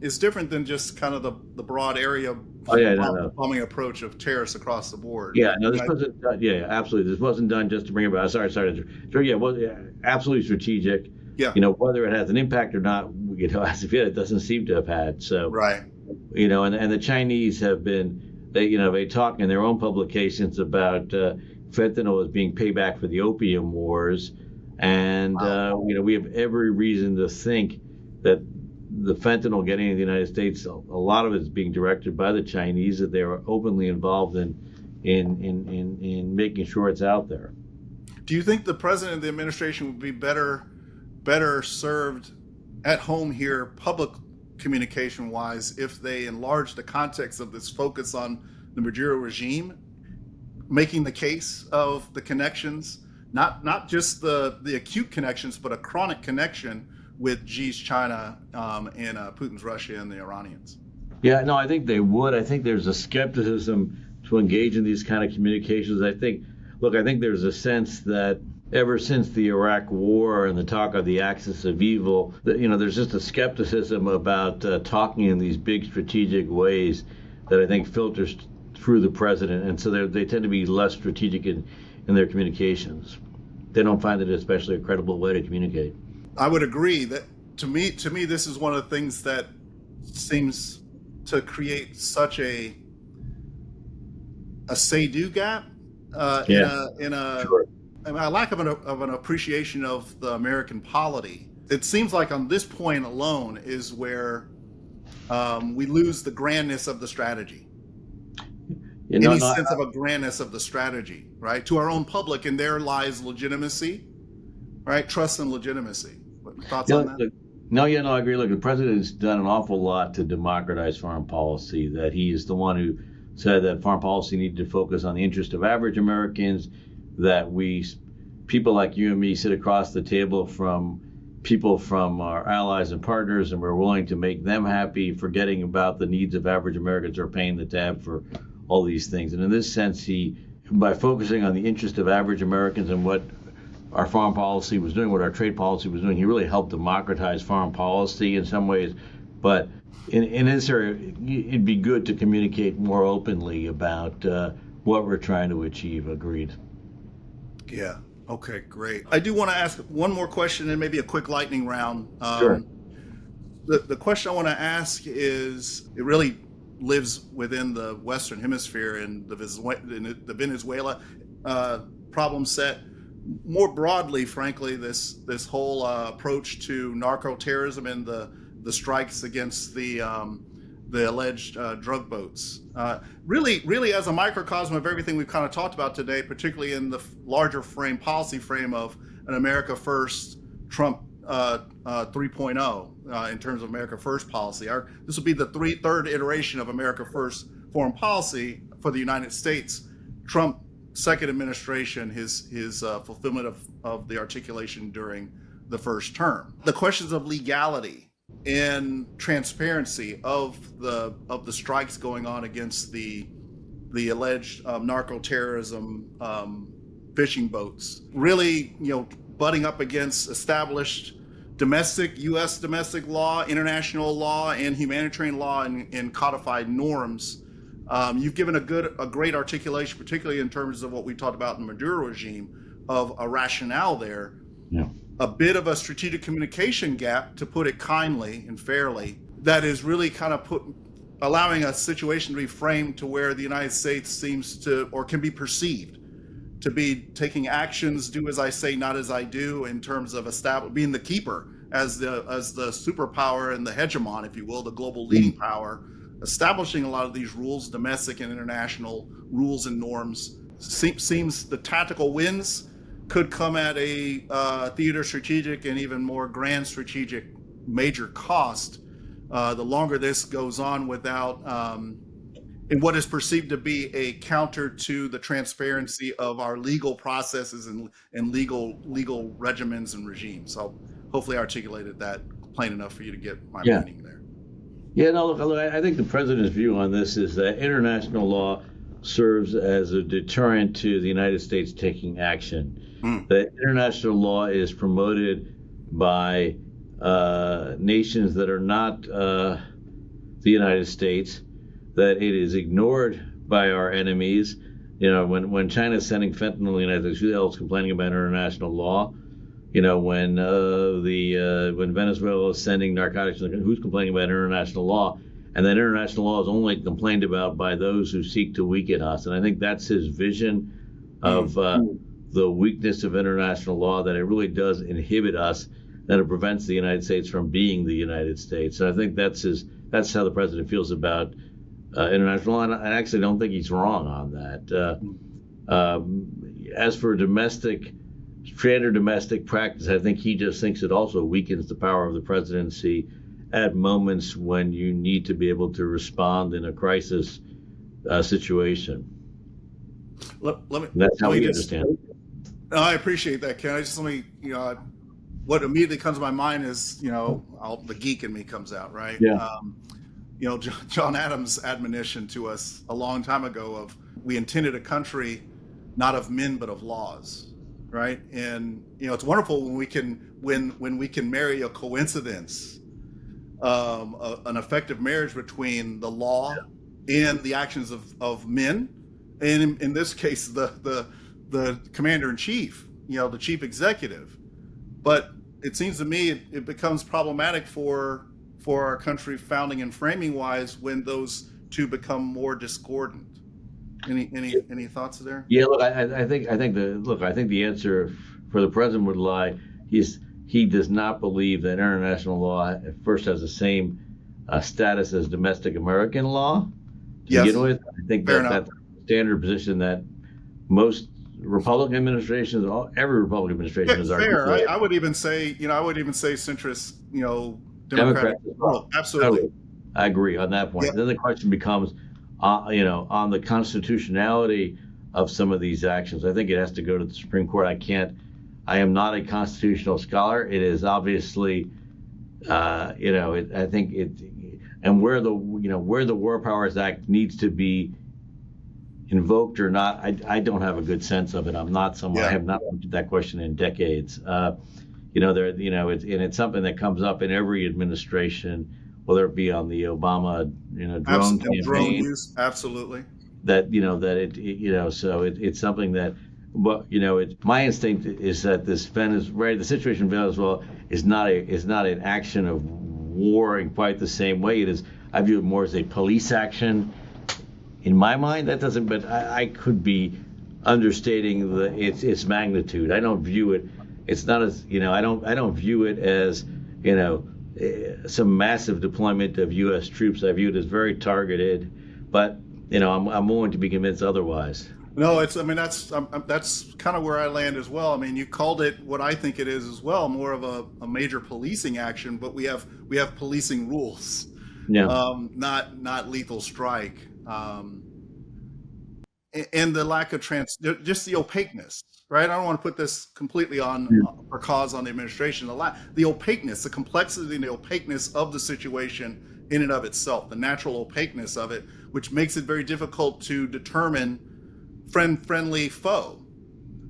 is different than just kind of the broad area bombing approach of tariffs across the board. Yeah, no, this wasn't done. Yeah, absolutely. This wasn't done just to bring about. Sorry. Yeah, well, absolutely strategic. Yeah. Whether it has an impact or not, as of yet, it doesn't seem to have had. So. Right. And the Chinese have been. They talk in their own publications about fentanyl as being payback for the opium wars. And, we have every reason to think that the fentanyl getting into the United States, a lot of it is being directed by the Chinese, that they are openly involved in making sure it's out there. Do you think the president and the administration would be better served at home here, public communication wise, if they enlarge the context of this focus on the Maduro regime, making the case of the connections, not just the acute connections, but a chronic connection with Xi's China and Putin's Russia and the Iranians? Yeah, no, I think they would. I think there's a skepticism to engage in these kind of communications. I think there's a sense that ever since the Iraq War and the talk of the axis of evil, there's just a skepticism about talking in these big strategic ways that I think filters through the president, and so they tend to be less strategic in their communications. They don't find it especially a credible way to communicate. I would agree that to me, this is one of the things that seems to create such a say-do gap in a Sure. a lack of an appreciation of the American polity. It seems like on this point alone is where we lose the grandness of the strategy. Sense of a grandness of the strategy, right? To our own public, and there lies legitimacy, right? Trust and legitimacy. Thoughts on that? I agree. Look, the president's done an awful lot to democratize foreign policy, that he is the one who said that foreign policy needed to focus on the interest of average Americans, that people like you and me sit across the table from people from our allies and partners, and we're willing to make them happy, forgetting about the needs of average Americans who are paying the tab for all these things. And in this sense, by focusing on the interest of average Americans and what our foreign policy was doing, what our trade policy was doing, he really helped democratize foreign policy in some ways. But in this area, it'd be good to communicate more openly about what we're trying to achieve. Agreed. Yeah. Okay, great. I do want to ask one more question and maybe a quick lightning round. Sure. The question I want to ask is, it really lives within the Western Hemisphere and the Venezuela problem set. More broadly, frankly, this whole approach to narco-terrorism and the strikes against the alleged drug boats. Really as a microcosm of everything we've kind of talked about today, particularly in the larger policy frame of an America First, Trump 3.0 in terms of America First policy. This will be the third iteration of America First foreign policy for the United States. Trump second administration, his fulfillment of the articulation during the first term. The questions of legality and transparency of the strikes going on against the alleged narco-terrorism fishing boats, really, butting up against established domestic, U.S. domestic law, international law, and humanitarian law and codified norms. You've given a great articulation, particularly in terms of what we talked about in the Maduro regime, of a rationale there. Yeah. A bit of a strategic communication gap, to put it kindly and fairly, that is really kind of allowing a situation to be framed to where the United States seems to, or can be perceived to be taking actions, do as I say, not as I do, in terms of being the keeper as the superpower and the hegemon, if you will, the global leading power, establishing a lot of these rules, domestic and international rules and norms. Seems the tactical wins could come at a theater strategic and even more grand strategic major cost. The longer this goes on without, in what is perceived to be a counter to the transparency of our legal processes and legal regimens and regimes. So hopefully I articulated that plain enough for you to get my meaning there. Yeah, no, look, I think the president's view on this is that international law serves as a deterrent to the United States taking action. That international law is promoted by nations that are not the United States, that it is ignored by our enemies. When China's sending fentanyl to the United States, who else complaining about international law? When Venezuela is sending narcotics, who's complaining about international law? And that international law is only complained about by those who seek to weaken us. And I think that's his vision of the weakness of international law, that it really does inhibit us, that it prevents the United States from being the United States. So I think that's how the president feels about international law. And I actually don't think he's wrong on that. As for standard domestic practice, I think he just thinks it also weakens the power of the presidency at moments when you need to be able to respond in a crisis situation. That's how we understand it. No, I appreciate that, Ken. What immediately comes to my mind is, the geek in me comes out, right? Yeah. John Adams' admonition to us a long time ago of, we intended a country not of men but of laws, right? And it's wonderful when we can marry a coincidence, an effective marriage between the law and the actions of men, and in this case the commander in chief, the chief executive. But it seems to me it becomes problematic for our country founding and framing wise when those two become more discordant. Any thoughts there? Yeah, look, I think the answer for the president would lie. He does not believe that international law at first has the same status as domestic American law to begin with. I think that's a standard position that most Republican administrations, every Republican administration has argued. Fair. I would even say, centrist, Democratic world. Absolutely. I agree on that point. Yeah. Then the question becomes, on the constitutionality of some of these actions. I think it has to go to the Supreme Court. I am not a constitutional scholar. It is obviously, I think and where the War Powers Act needs to be invoked or not, I don't have a good sense of it. I'm not someone. I have not looked at that question in decades. It's something that comes up in every administration, whether it be on the Obama, drone campaign. Drone use, absolutely. So it's something that, my instinct is that the situation in Venezuela is not an action of war in quite the same way. It is. I view it more as a police action. In my mind, that doesn't. But I could be understating its magnitude. I don't view it. It's not as I don't view it as some massive deployment of U.S. troops. I view it as very targeted. But I'm willing to be convinced otherwise. No, that's kind of where I land as well. I mean, you called it what I think it is as well, more of a major policing action. But we have policing rules. Yeah. Not lethal strike. And the lack of just the opaqueness, right? I don't want to put this completely on for cause on the administration. The opaqueness, the complexity and the opaqueness of the situation in and of itself, the natural opaqueness of it, which makes it very difficult to determine friendly foe.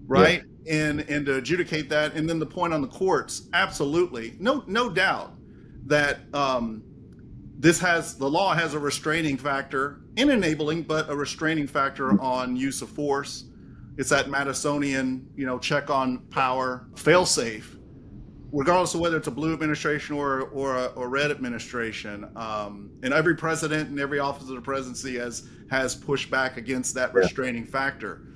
Yeah. right? And to adjudicate that, and then the point on the courts, absolutely, no doubt that the law has a restraining factor in enabling, but a restraining factor on use of force. It's that Madisonian, check on power, fail-safe, regardless of whether it's a blue administration or a red administration. And every president and every office of the presidency has pushed back against that restraining factor.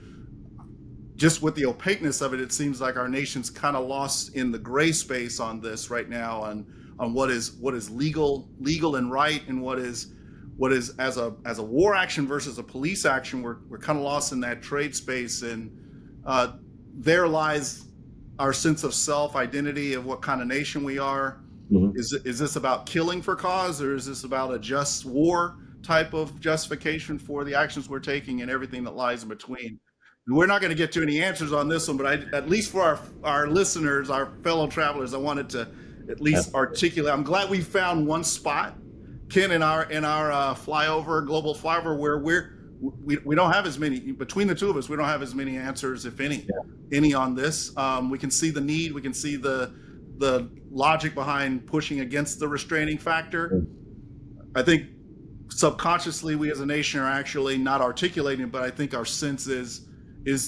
Just with the opaqueness of it, it seems like our nation's kind of lost in the gray space on this right now, on what is legal and right, and what is as a war action versus a police action. We're kind of lost in that trade space, and there lies our sense of self identity of what kind of nation we are. Mm-hmm. Is this about killing for cause, or is this about a just war type of justification for the actions we're taking and everything that lies in between? We're not going to get to any answers on this one, but at least for our listeners, our fellow travelers, I wanted to at least articulate. I'm glad we found one spot, Ken, in our global flyover, where we don't have as many, between the two of us, we don't have as many answers, if any on this. We can see the need, we can see the logic behind pushing against the restraining factor. I think subconsciously we as a nation are actually not articulating, but I think our sense is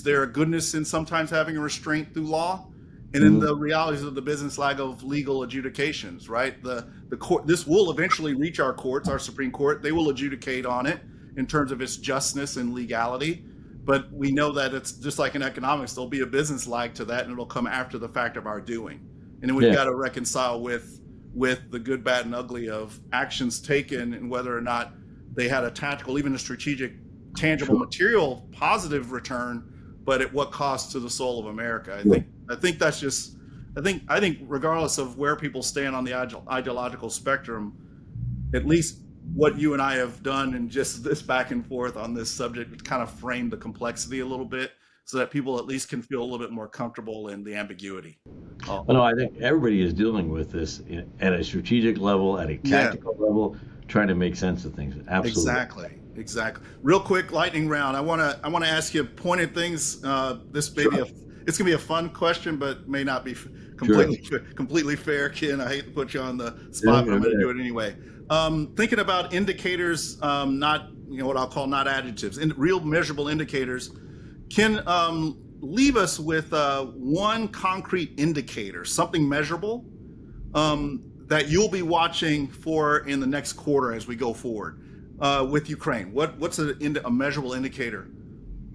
there a goodness in sometimes having a restraint through law, and in the realities of the business lag of legal adjudications, right? The court, this will eventually reach our courts, our Supreme Court. They will adjudicate on it in terms of its justness and legality. But we know that it's just like in economics, there'll be a business lag to that, and it'll come after the fact of our doing. And then we've got to reconcile with the good, bad, and ugly of actions taken, and whether or not they had a tactical, even a strategic, tangible, material, positive return, but at what cost to the soul of America. I think that's just, I think regardless of where people stand on the ideological spectrum, at least what you and I have done and just this back and forth on this subject kind of frame the complexity a little bit, so that people at least can feel a little bit more comfortable in the ambiguity. No, I think everybody is dealing with this at a strategic level, at a tactical level, trying to make sense of things. Absolutely. Exactly. Real quick lightning round. I want to ask you pointed things. This may be it's gonna be a fun question, but may not be completely fair, Ken. I hate to put you on the spot, but I'm going to do it anyway. Thinking about indicators, not what I'll call not adjectives, real measurable indicators. Ken, leave us with one concrete indicator, something measurable that you'll be watching for in the next quarter as we go forward with Ukraine. What's a measurable indicator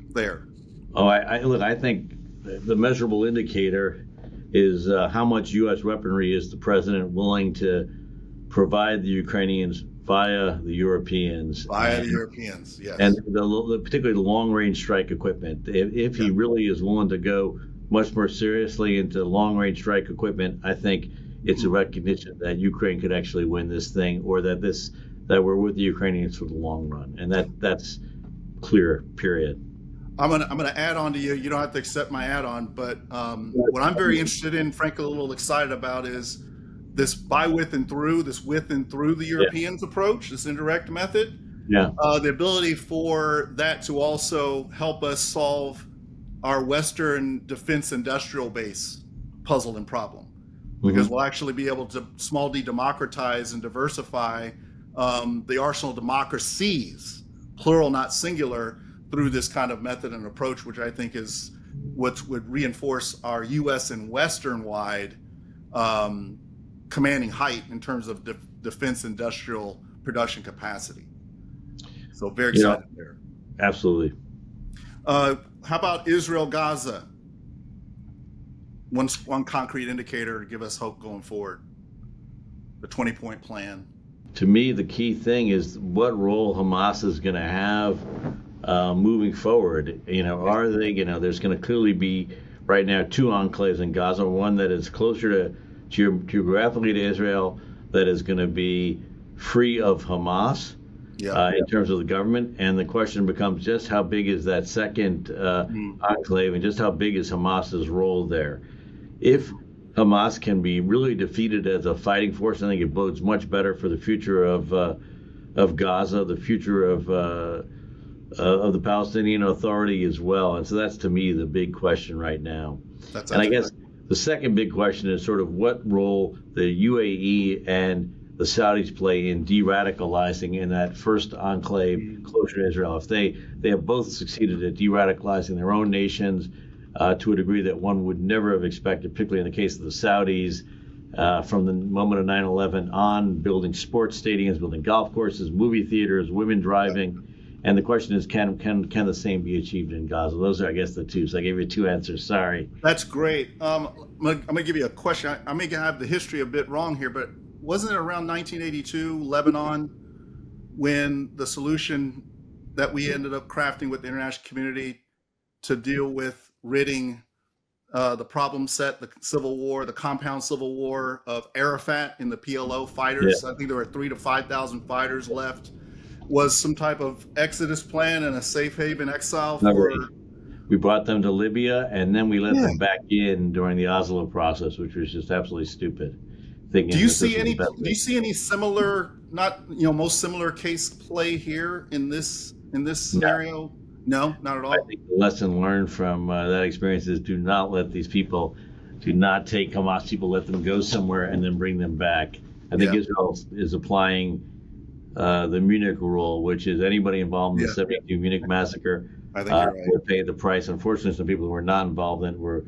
there? Oh, I think the measurable indicator is how much U.S. weaponry is the president willing to provide the Ukrainians via the Europeans. Yes. And particularly the long-range strike equipment. If he really is willing to go much more seriously into long-range strike equipment, I think it's a recognition that Ukraine could actually win this thing, or that we're with the Ukrainians for the long run, and that's clear. Period. I'm gonna add on to you. You don't have to accept my add-on, but what I'm very interested in, frankly, a little excited about, is this width and through the Europeans approach, this indirect method. The ability for that to also help us solve our Western defense industrial base puzzle and problem, because we'll actually be able to small d democratize and diversify the arsenal of democracies, plural, not singular, through this kind of method and approach, which I think is what would reinforce our U.S. and Western-wide commanding height in terms of defense industrial production capacity. So very excited there. Absolutely. How about Israel-Gaza? One concrete indicator to give us hope going forward. The 20-point plan. To me, the key thing is what role Hamas is going to have moving forward. Are they, there's going to clearly be right now two enclaves in Gaza, one that is closer to geographically to Israel, that is going to be free of Hamas in terms of the government. And the question becomes just how big is that second enclave, and just how big is Hamas's role there. If Hamas can be really defeated as a fighting force, I think it bodes much better for the future of Gaza, the future of of the Palestinian Authority as well. And so that's, to me, the big question right now. And I guess the second big question is sort of what role the UAE and the Saudis play in de-radicalizing in that first enclave closer to Israel. If they have both succeeded at de-radicalizing their own nations to a degree that one would never have expected, particularly in the case of the Saudis, from the moment of 9/11 on, building sports stadiums, building golf courses, movie theaters, women driving. And the question is, can the same be achieved in Gaza? Those are, I guess, the two. So I gave you two answers. Sorry. That's great. I'm going to give you a question. I may have the history a bit wrong here, but wasn't it around 1982, Lebanon, when the solution that we ended up crafting with the international community to deal with ridding the problem set, the civil war, the compound civil war of Arafat and the PLO fighters? Yeah. I think there were 3,000 to 5,000 fighters left. Was some type of exodus plan and a safe haven exile for... We brought them to Libya, and then we let them back in during the Oslo process, which was just absolutely stupid. Do you see any similar, most similar case play here in this scenario? No, not at all. I think the lesson learned from that experience is do not let these people, do not take Hamas people, let them go somewhere and then bring them back. I think Israel is applying the Munich rule, which is anybody involved in the 72 Munich massacre will pay the price. Unfortunately, some people who were not involved in were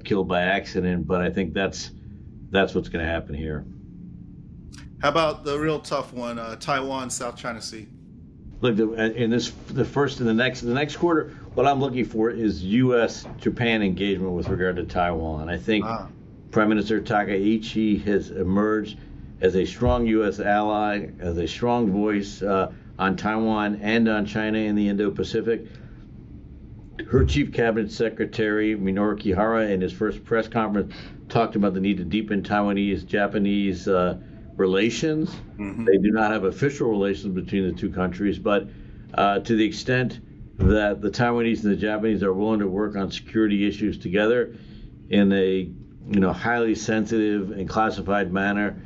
killed by accident. But I think that's what's going to happen here. How about the real tough one, Taiwan, South China Sea? Look, in the next quarter, what I'm looking for is U.S.-Japan engagement with regard to Taiwan. I think Prime Minister Takaichi has emerged as a strong U.S. ally, as a strong voice on Taiwan and on China in the Indo-Pacific. Her chief cabinet secretary, Minoru Kihara, in his first press conference, talked about the need to deepen Taiwanese-Japanese relations. Mm-hmm. They do not have official relations between the two countries, but to the extent that the Taiwanese and the Japanese are willing to work on security issues together in a highly sensitive and classified manner,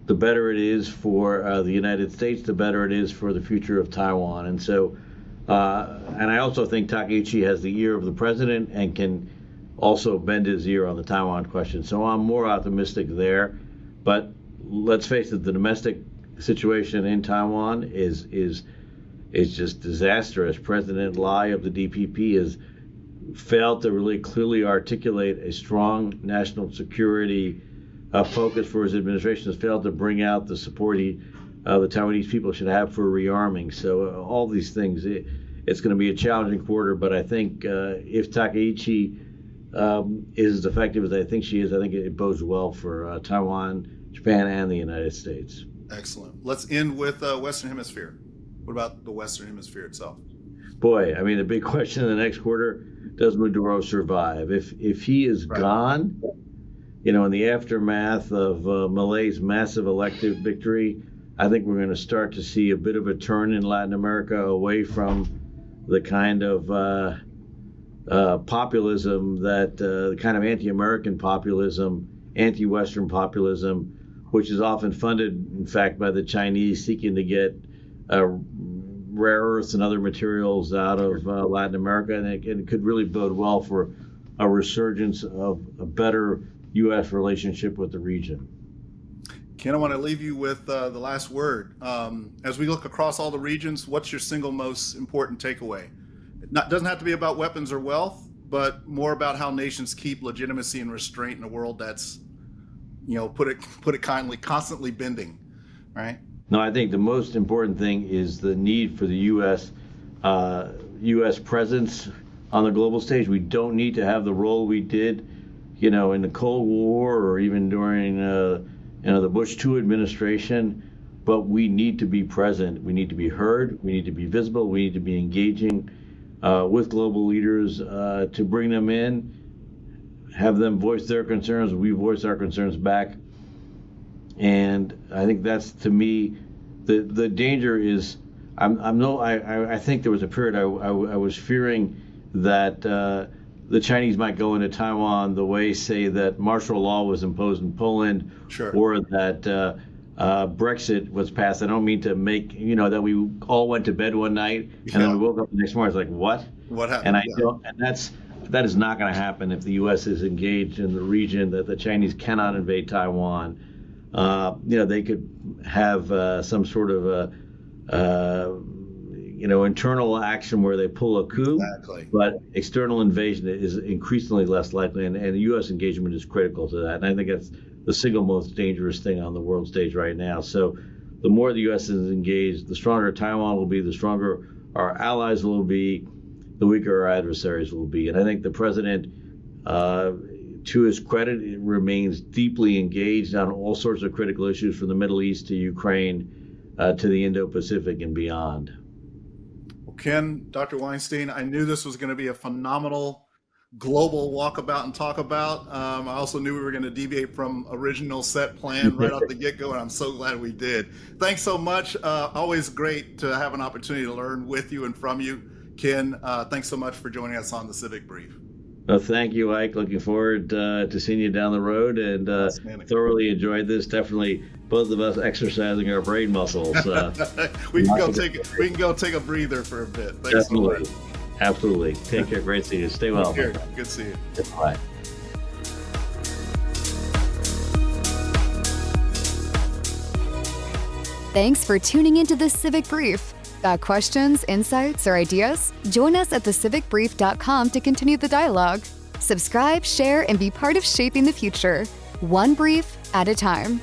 the better it is for the United States, the better it is for the future of Taiwan. And so, and I also think Takaichi has the ear of the president and can also bend his ear on the Taiwan question. So I'm more optimistic there. But let's face it, the domestic situation in Taiwan is just disastrous. President Lai of the DPP has failed to really clearly articulate a strong national security focus for his administration, has failed to bring out the support the Taiwanese people should have for rearming. So all these things, it's going to be a challenging quarter, but I think if Takaichi is as effective as I think she is, I think it bodes well for Taiwan, Japan, and the United States. Excellent. Let's end with Western Hemisphere. What about the Western Hemisphere itself? Boy, I mean, the big question in the next quarter, does Maduro survive? If he is gone, in the aftermath of Malay's massive elective victory, I think we're going to start to see a bit of a turn in Latin America away from the kind of populism the kind of anti-American populism, anti-Western populism, which is often funded, in fact, by the Chinese seeking to get rare earths and other materials out of Latin America. And it could really bode well for a resurgence of a better U.S. relationship with the region. Ken, I want to leave you with the last word. As we look across all the regions, what's your single most important takeaway? It doesn't have to be about weapons or wealth, but more about how nations keep legitimacy and restraint in a world that's, put it kindly, constantly bending, right? No, I think the most important thing is the need for the U.S. presence on the global stage. We don't need to have the role we did in the Cold War or even during the Bush II administration, but we need to be present. We need to be heard. We need to be visible. We need to be engaging with global leaders to bring them in, have them voice their concerns. We voice our concerns back. And I think that's, to me, the danger is, I think there was a period I was fearing that the Chinese might go into Taiwan the way, say, that martial law was imposed in Poland, sure, or that Brexit was passed, I don't mean to make, that we all went to bed one night and then we woke up the next morning. It's like, what? What happened? And I don't, and that is not going to happen if the U.S. is engaged in the region, that the Chinese cannot invade Taiwan. They could have some sort of internal action where they pull a coup, Exactly. But external invasion is increasingly less likely, and the U.S. engagement is critical to that. And I think that's the single most dangerous thing on the world stage right now. So the more the U.S. is engaged, the stronger Taiwan will be, the stronger our allies will be, the weaker our adversaries will be. And I think the president, to his credit, remains deeply engaged on all sorts of critical issues, from the Middle East to Ukraine to the Indo-Pacific and beyond. Well, Ken, Dr. Weinstein, I knew this was going to be a phenomenal global walkabout and talk about. I also knew we were going to deviate from original set plan right off the get-go, and I'm so glad we did. Thanks so much. Always great to have an opportunity to learn with you and from you. Ken, thanks so much for joining us on the Civic Brief. Well, thank you, Ike. Looking forward to seeing you down the road, and thoroughly enjoyed this. Definitely, both of us exercising our brain muscles. We can go take a breather for a bit. Thanks Definitely. so much. Absolutely. Take care. Great to see you. Stay well. Good to see you. Bye. Thanks for tuning into the Civic Brief. Got questions, insights, or ideas? Join us at thecivicbrief.com to continue the dialogue. Subscribe, share, and be part of shaping the future, one brief at a time.